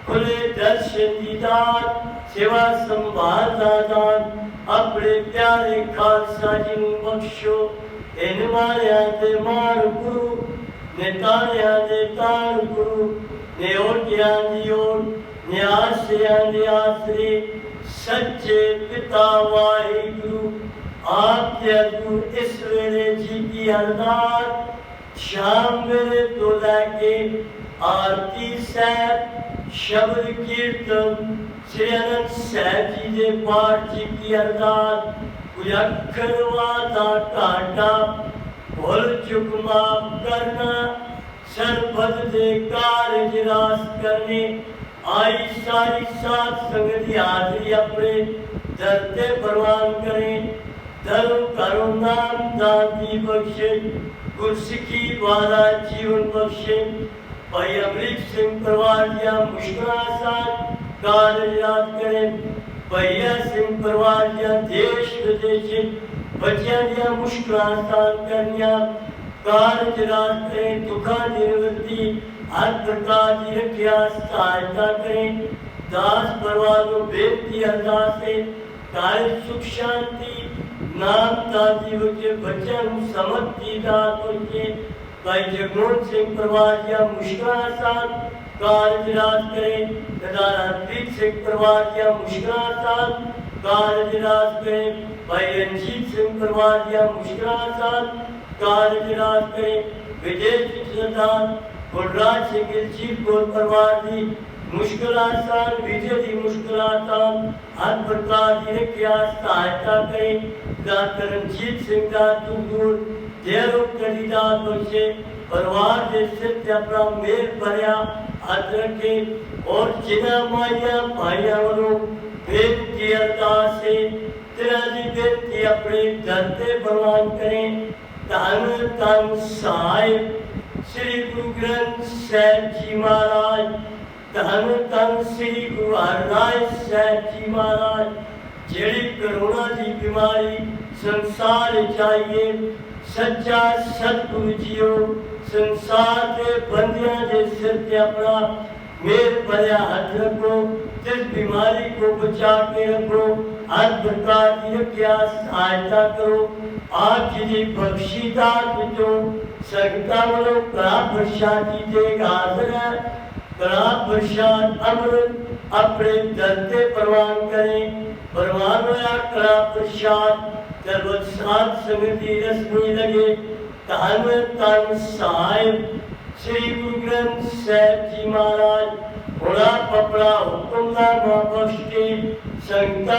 खुले दर्शन दीदार सेवा संभाल दा दान अपने प्यारे खालसा जी नूं बख्शो इन मारिया दे मान गुरु ने तारिया दे तान गुरु ने ओटिया दी ओट ने आसिया दे आसरे सच्चे पिता वाहिगुरु आप दे अगू इस वेले जी की अरदास शाम वेले तो लैके आरती साहब शब्द कीर्तन श्री अनंत साहब जी के पाठ जी की अरदास कुछ अखर वादा टाटा भूल चुक माफ करना सरपद दे कार्य रास करने आई सारी सात संगत हाजरी अपने दरते परवान करें धर्म करो नाम दादी बख्शे गुरसिखी वाला जीवन बख्शे भाई अमरीक सिंह परिवार या मुश्किल आसान कार्य याद करें भैया सिंह परिवार या देश विदेश बच्चियां दिया मुश्किल आसान करनिया कार्य याद करें दुखा निवृत्ति हर प्रकार की रक्षा सहायता करें दास परिवार को बेनती अरदास से कार्य सुख शांति नाम दादी बच्चे बच्चों समझती दात बच्चे भाई जगमोहन सिंह परिवार या मुश्किल आसान कार्य राज करें तथा रणप्रीत सिंह परिवार या मुश्किल आसान कार्य राज करें भाई रंजीत सिंह परिवार या मुश्किल आसान कार्य राज करें विजय सिंह सरदार गुलराज सिंह गिलचीत गोल परिवार की मुश्किल आसान विजय की मुश्किल आसान हर प्रकार की रक्षा सहायता करें डॉक्टर रंजीत सिंह का दूर देरो कलीदार बख्शे परिवार के सिर से अपना मेल भरिया हाथ रखे और जिन्हें माइया भाइयों वालों बेनती अरदास से तेरा जी बेनती अपने धरते भगवान करें धन धन साहिब श्री गुरु ग्रंथ साहिब जी महाराज धन धन श्री गुरु हरराय साहिब जी महाराज जेड़ी कोरोना की बीमारी संसार चाहिए सच्चा सतगुरु जियो संसार के बंदियां के सिर पे अपना मेल भरिया हाथ रखो इस बीमारी को बचा के रखो हर प्रकार की रक्षा सहायता करो आप जी बख्शीदार जो संगता वालों कड़ा प्रसादी देगा हाजिर है कड़ा प्रसाद अमृत अपने दरते प्रवान करें प्रवान होया कड़ा प्रसाद सात संगति रस्मी लगे धन धन साहिब श्री गुरु ग्रंथ साहिब जी महाराज बड़ा पपड़ा हुक्मनामा बख्श के संगता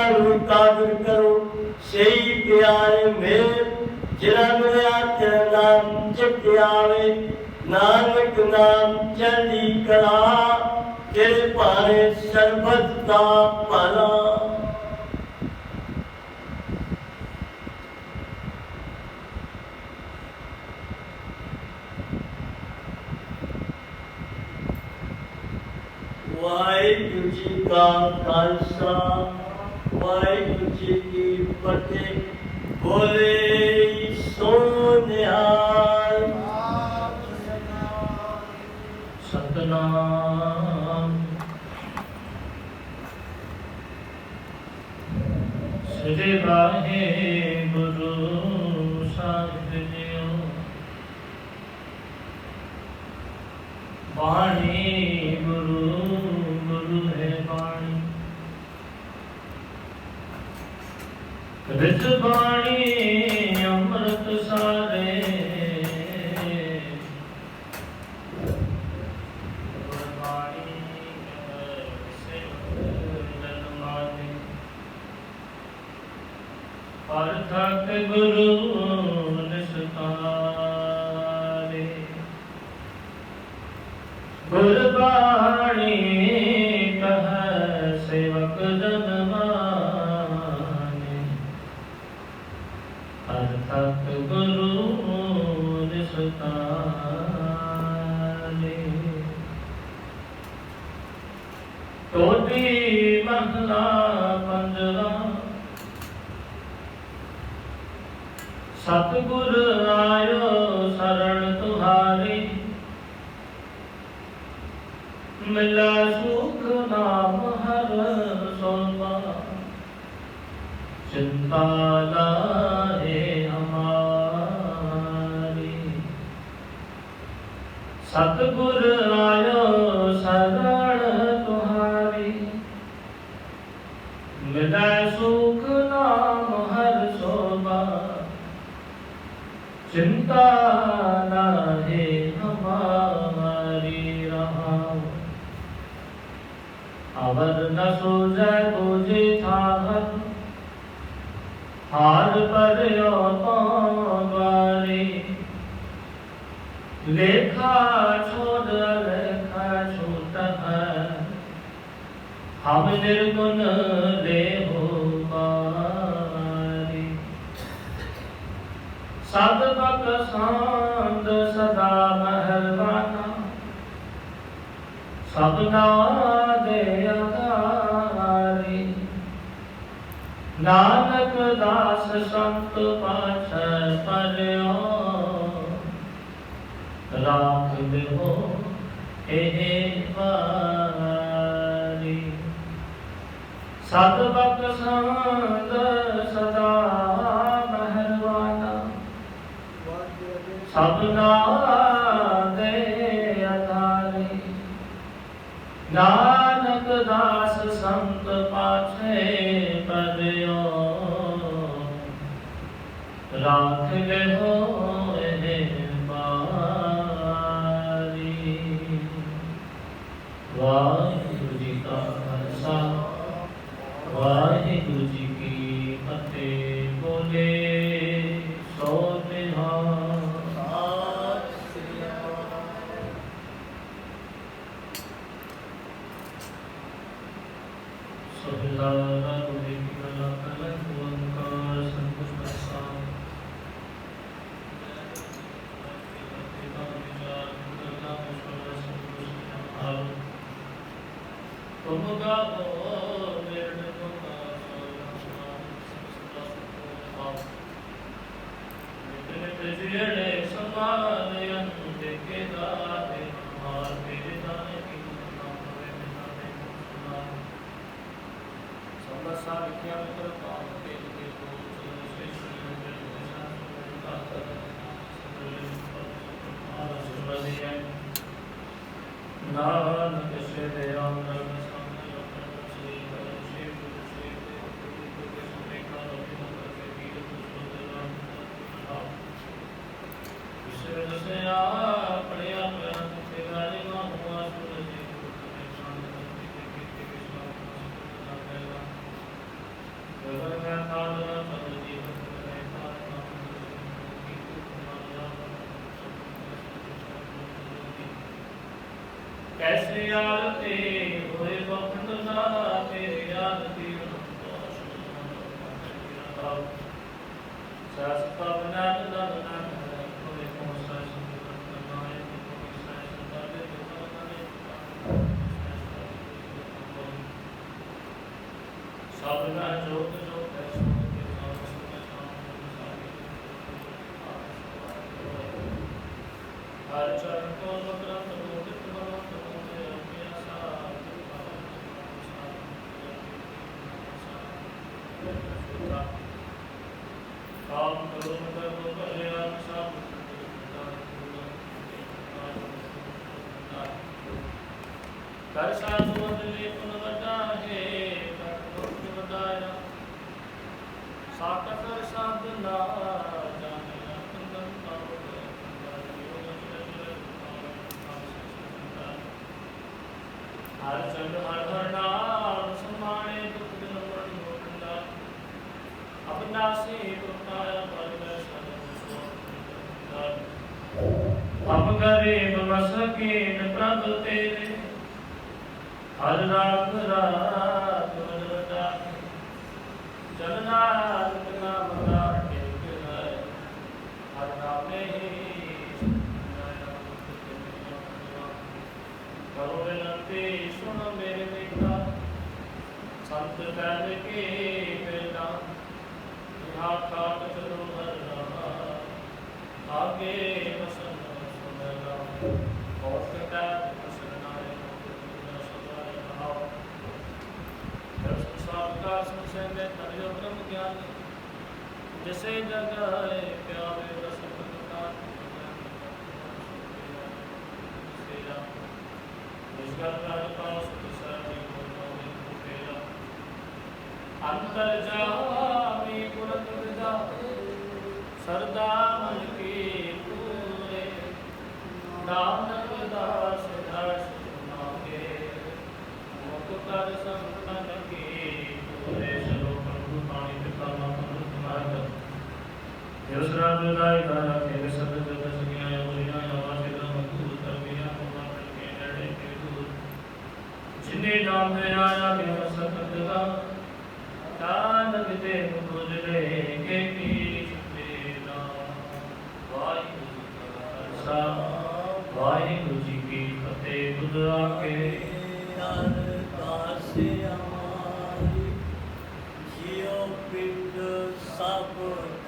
काबिल करो सही प्यारे मेर जिला मेरा तेरा नाम जप आवे नानक नाम चली कला तेरे पारे सर्बत का भला। वाहिगुरू जी का खालसा, वाहिगुरू जी की फतेह। बोले सो निहाल। सतनाम। श्री वाहिगुरू साहिब जीओ। वाणी गुरु गुरु है वाणी। रित वाणी अमृत सारे। वाणी से जन माने। परथक गुरु निस्तारे। गुरबाणी कह सेवक जन माने। अर्थक गुरु निस्तारे। टोटी महला पंजरा। सतगुर आयो शरण तुम्हारी। मिला सुख नाम हर सोमा। चिंता लाहे हमारी। सतगुर आयो शरण तुम्हारी। मिला सुख नाम हर सोमा। चिंता लाहे हमारी। रहा अवर न सूझे तुझे ठाहर। हार पर द्वारी। लेखा छोड़ लेखा छूट है। हम निर्गुण ले हो बारी। सदबक सांद सदा मेहरबाना। सबना दे अधारी। नानक दास संत पाछ पर्यो। राख देहो एहे वारी। सदबक सांद सदा मेहरबाना। सबना दे अधारी। नानक दास संत पाछे पर्यो। राख ले हो बारी। वाहिगुरू जी का खालसा, वाहिगुरू जी की फतेह। बोले सो निहाल। नानक से दयाल कैसे आरती ਕਰ ਸਾਧੂ ਬਦਲੇ ਪੁਨ ਵੱਡਾ ਹੈ ਕਰ ਵਧਾਇਆ ਸਾਕਤ ਸਾਧਨਾ ਜਾਣਿਆ ਕੰਦਨ ਪਾਵ ਹਰ ਚੰਦ ਹਰ ਹਰ ਨਾਮ ਸਮਾਣੇ ਦੁਖ ਦਿਨ ਮਨ ਮੋਟਾ ਅਬਨਾਸੀ ਪ੍ਰਤਾਇਆ ਬਲ ਸਦਾ ਅਬ ਗਰੀਬ ਮਸਕੀਨ ਪ੍ਰਭ ਤੇਰੇ ਹਰ ਰਾਤ ਰਾਤ ਵਰਦਾ ਜਗਨਾਥ ਨਾਮ ਦਾ ਟੇਕ ਹੈ ਹਰ ਨਾਮੇ ਹੀ ਕਰੋ ਬੇਨਤੀ ਸੁਣ ਮੇਰੇ ਬੇਟਾ ਸੰਤ ਕਹਿ ਕੇ ਬੇਟਾ ਯਾ ਕਾਟ ਕਰੋ ਹਰ ਰਾਮ ਆਗੇ ਵਸਨ ਸੁਨੇਗਾ ਹੋਰ ਕਟਾ ਸੁਨਾਏ का संशय में तरियो ब्रह्म ज्ञान जैसे जगाए प्यारे रस प्रकाश निष्कल पास सारी तेरा अंतर जामी पुरत विदा सरदा मन की पूरे नानक दास दास नागे मुख कर संतन की जिन्हें नाम है आया मेरा सतत का नानक दे मुझे के पीर तेरा वाहिगुरु जी की फतेह खुद आके अरदास हमारी जियो पिंड सब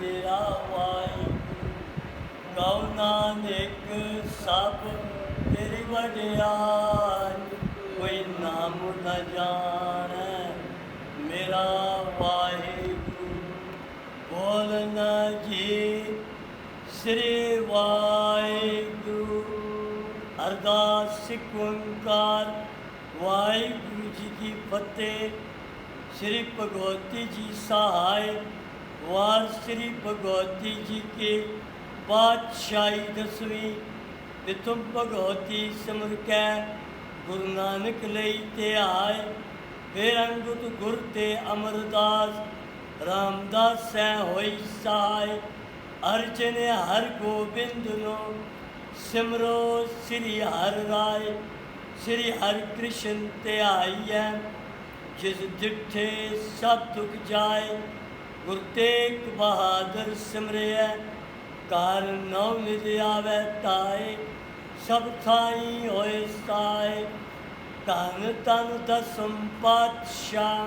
तेरा वाहिगुरु गौ नानक सब तेरी वडियाई कोई नाम न जाने मेरा वाहिगुरु बोलना जी श्री वाहिगुरु अरदास ओंकार वाहिगुरु जी की फतेह। श्री भगवती जी सहाय वार श्री भगवती जी के बादशाही दसवीं तिथुम भगवती सिमर कै गुरु नानक लई ते आए फिर अंगुत गुर ते अमरदास रामदास सै होई सहाय अर्जन हर गोबिंद नो सिमरो श्री हर राय श्री हर कृष्ण ते आई है जिस डिठे सब दुख जाए गुर तेग बहादुर सिमरे कार नौ निज आवे ताए सब थाई होए साए धन तन दसम पातशाह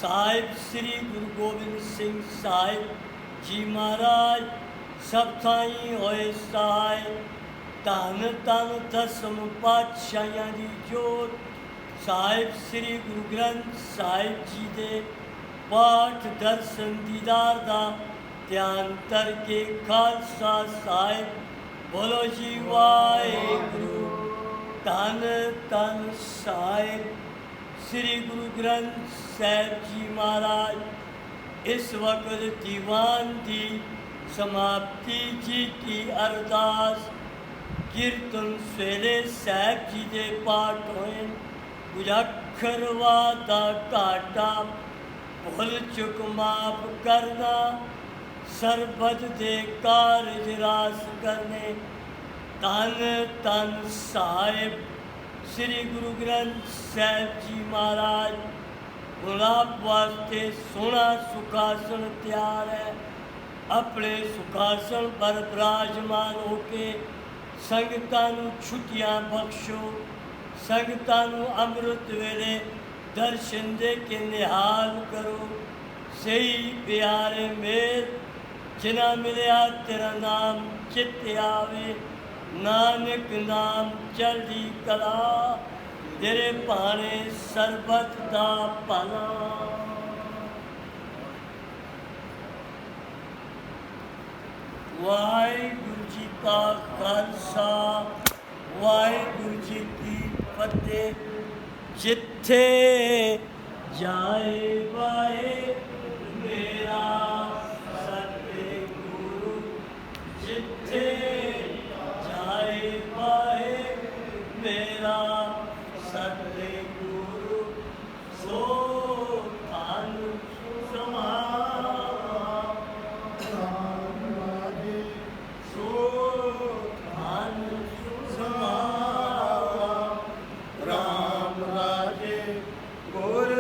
साहिब श्री गुरु गोबिंद सिंह साहिब जी महाराज सब थाई होए साए धन तन दसम पातशाहियां दी जोत साहिब श्री गुरु ग्रंथ साहिब जी दे पाठ दर्शन दीदार दा ध्यान करके खालसा साहिब बोलो जी वाहिगुरु धन तन साहिब श्री गुरु ग्रंथ साहिब जी महाराज इस वक्त दीवान की समाप्ति जी की अरदास कीर्तन सवेरे साहिब जी के पाठ होए कुछ अखर वादा घाटा भुल चुक माफ करना सरबत दे कारज रास करने तन तन साहिब श्री गुरु ग्रंथ साहिब जी महाराज गुलाब वास्ते सोना सुखासन तैयार है ਆਪਣੇ ਸੁਖਾਸਣ ਪਰ ਬਿਰਾਜਮਾਨ ਹੋ ਕੇ ਸੰਗਤਾਂ ਨੂੰ ਛੁੱਟੀਆਂ ਬਖਸ਼ੋ। ਸੰਗਤਾਂ ਨੂੰ ਅੰਮ੍ਰਿਤ ਵੇਲੇ ਦਰਸ਼ਨ ਦੇ ਕੇ ਨਿਹਾਲ ਕਰੋ। ਸਹੀ ਪਿਆਰੇ ਮੇਰ ਜਿਨ੍ਹਾਂ ਮਿਲਿਆ ਤੇਰਾ ਨਾਮ ਚਿੱਤ ਆਵੇ, ਨਾਨਕ ਨਾਮ ਚੜ੍ਹਦੀ ਕਲਾ, ਤੇਰੇ ਭਾਣੇ ਸਰਬਤ ਦਾ ਭਲਾ। ਵਾਹਿਗੁਰੂ ਜੀ ਕਾ ਖਾਲਸਾ, ਵਾਹਿਗੁਰੂ ਜੀ ਕੀ ਫਤਿਹ। ਜਿੱਥੇ ਜਾਏ ਵਾਏ ਮੇਰਾ ਸਤਿਗੁਰੂ, ਜਿੱਥੇ ਜਾਏ ਵਾਏ ਮੇਰਾ ਸਤਿਗੁਰੂ, ਸੋ ਧਨ ਸਮਾਏ, ਸੋ ਧਨ ਸਮਾਏ। ਰਾਮ ਰਾਜੇ ਗੁਰ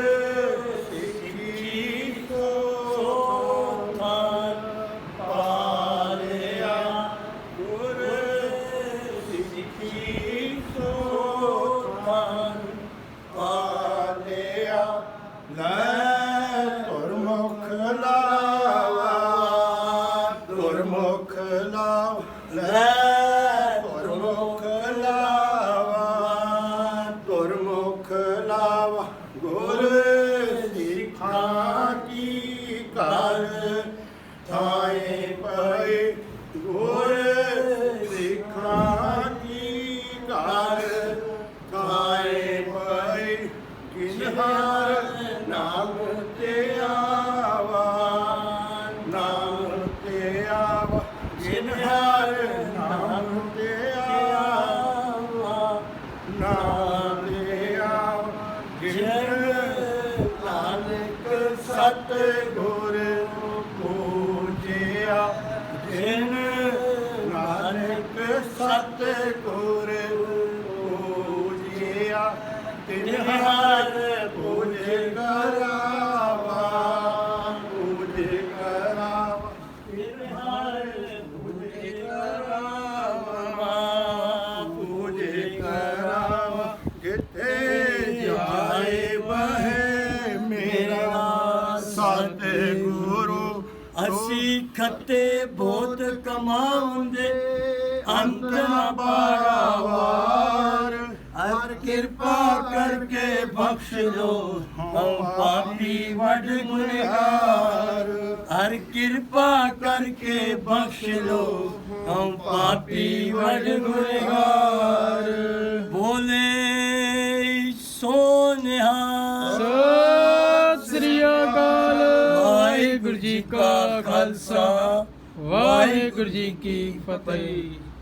ਸਿੱਖੀ ਸੋ ਧਨ ਪਾਲਿਆ, ਗੁਰ ਸਿੱਖੀ ਸੋ ਧਨ ਪਾਲਿਆ। ਲੈ ਗੁਰਮੁਖ ਲਾਵਾ, ਗੁਰਮੁਖ ਲਾਵਾ, ਲੈ ਗੁਰਮੁਖ ਲਾਵਾ, ਗੁਰਮੁਖ ਲਾਵਾ। ਗੁਰ ਸਿੱਖਾਂ ਕੀ ਕਰ ਥਾਏ ਪਏ, ਗੁਰ ਸਿੱਖਾਂ ਕੀ ਕਰ ਥਾਏ ਪਏ। ਕਿਨਹਾਰ ਨਾਮ ਤੇ ਆਵਾ, ਨਾਮ ਤੇ ਆਵਾ, ਜਿਨਹਾਰ ਨਾਮ ਤੇ ਆਵਾ, ਨਾਮ ਤੇ ਆਵਾ। ਜਿਨ ਨਾਨਕ ਸਤਿਗੁਰ ਪੂਜਿਆ, ਜਿਨ ਨਾਨਕ ਸਤਿਗੁਰ ਪੂਜਿਆ, ਤਿਨ ਹਰ ਪੂਜ ਕਰਾਵਾ, ਪੂਜ ਕਰਾਵਾ, ਤਿਨ ਹਰ ਪੂਜ ਕਰਾਵਾ, ਪੂਜ ਕਰਾਵਾ। ਜਿੱਥੇ ਜਾਏ ਬਹਿ ਮੇਰਾ ਸਤਿਗੁਰੂ, ਅਸੀਂ ਖੱਤੇ ਬਹੁਤ ਕਮਾਉਂਦੇ ਅੰਤ ਨਾ ਪਾਰਾਵਾਰ। ਹਰ ਕਿਰਪਾ ਕਰਕੇ ਬਖਸ਼ ਲੋ ਹਮ ਪਾਪੀ ਵੱਡ ਗੁਨਹਗਾਰ। ਹਰ ਕਿਰਪਾ ਕਰਕੇ ਬਖਸ਼ ਲੋ ਹਮ ਪਾਪੀ ਵੱਡ ਗੁਨਹਗਾਰ। ਬੋਲੇ ਸੋ ਨਿਹਾਲ। ਸਤਿ ਸ੍ਰੀ ਅਕਾਲ। ਵਾਹਿਗੁਰੂ ਜੀ ਕਾ ਖਾਲਸਾ, ਵਾਹਿਗੁਰੂ ਜੀ ਕੀ ਫਤਿਹ।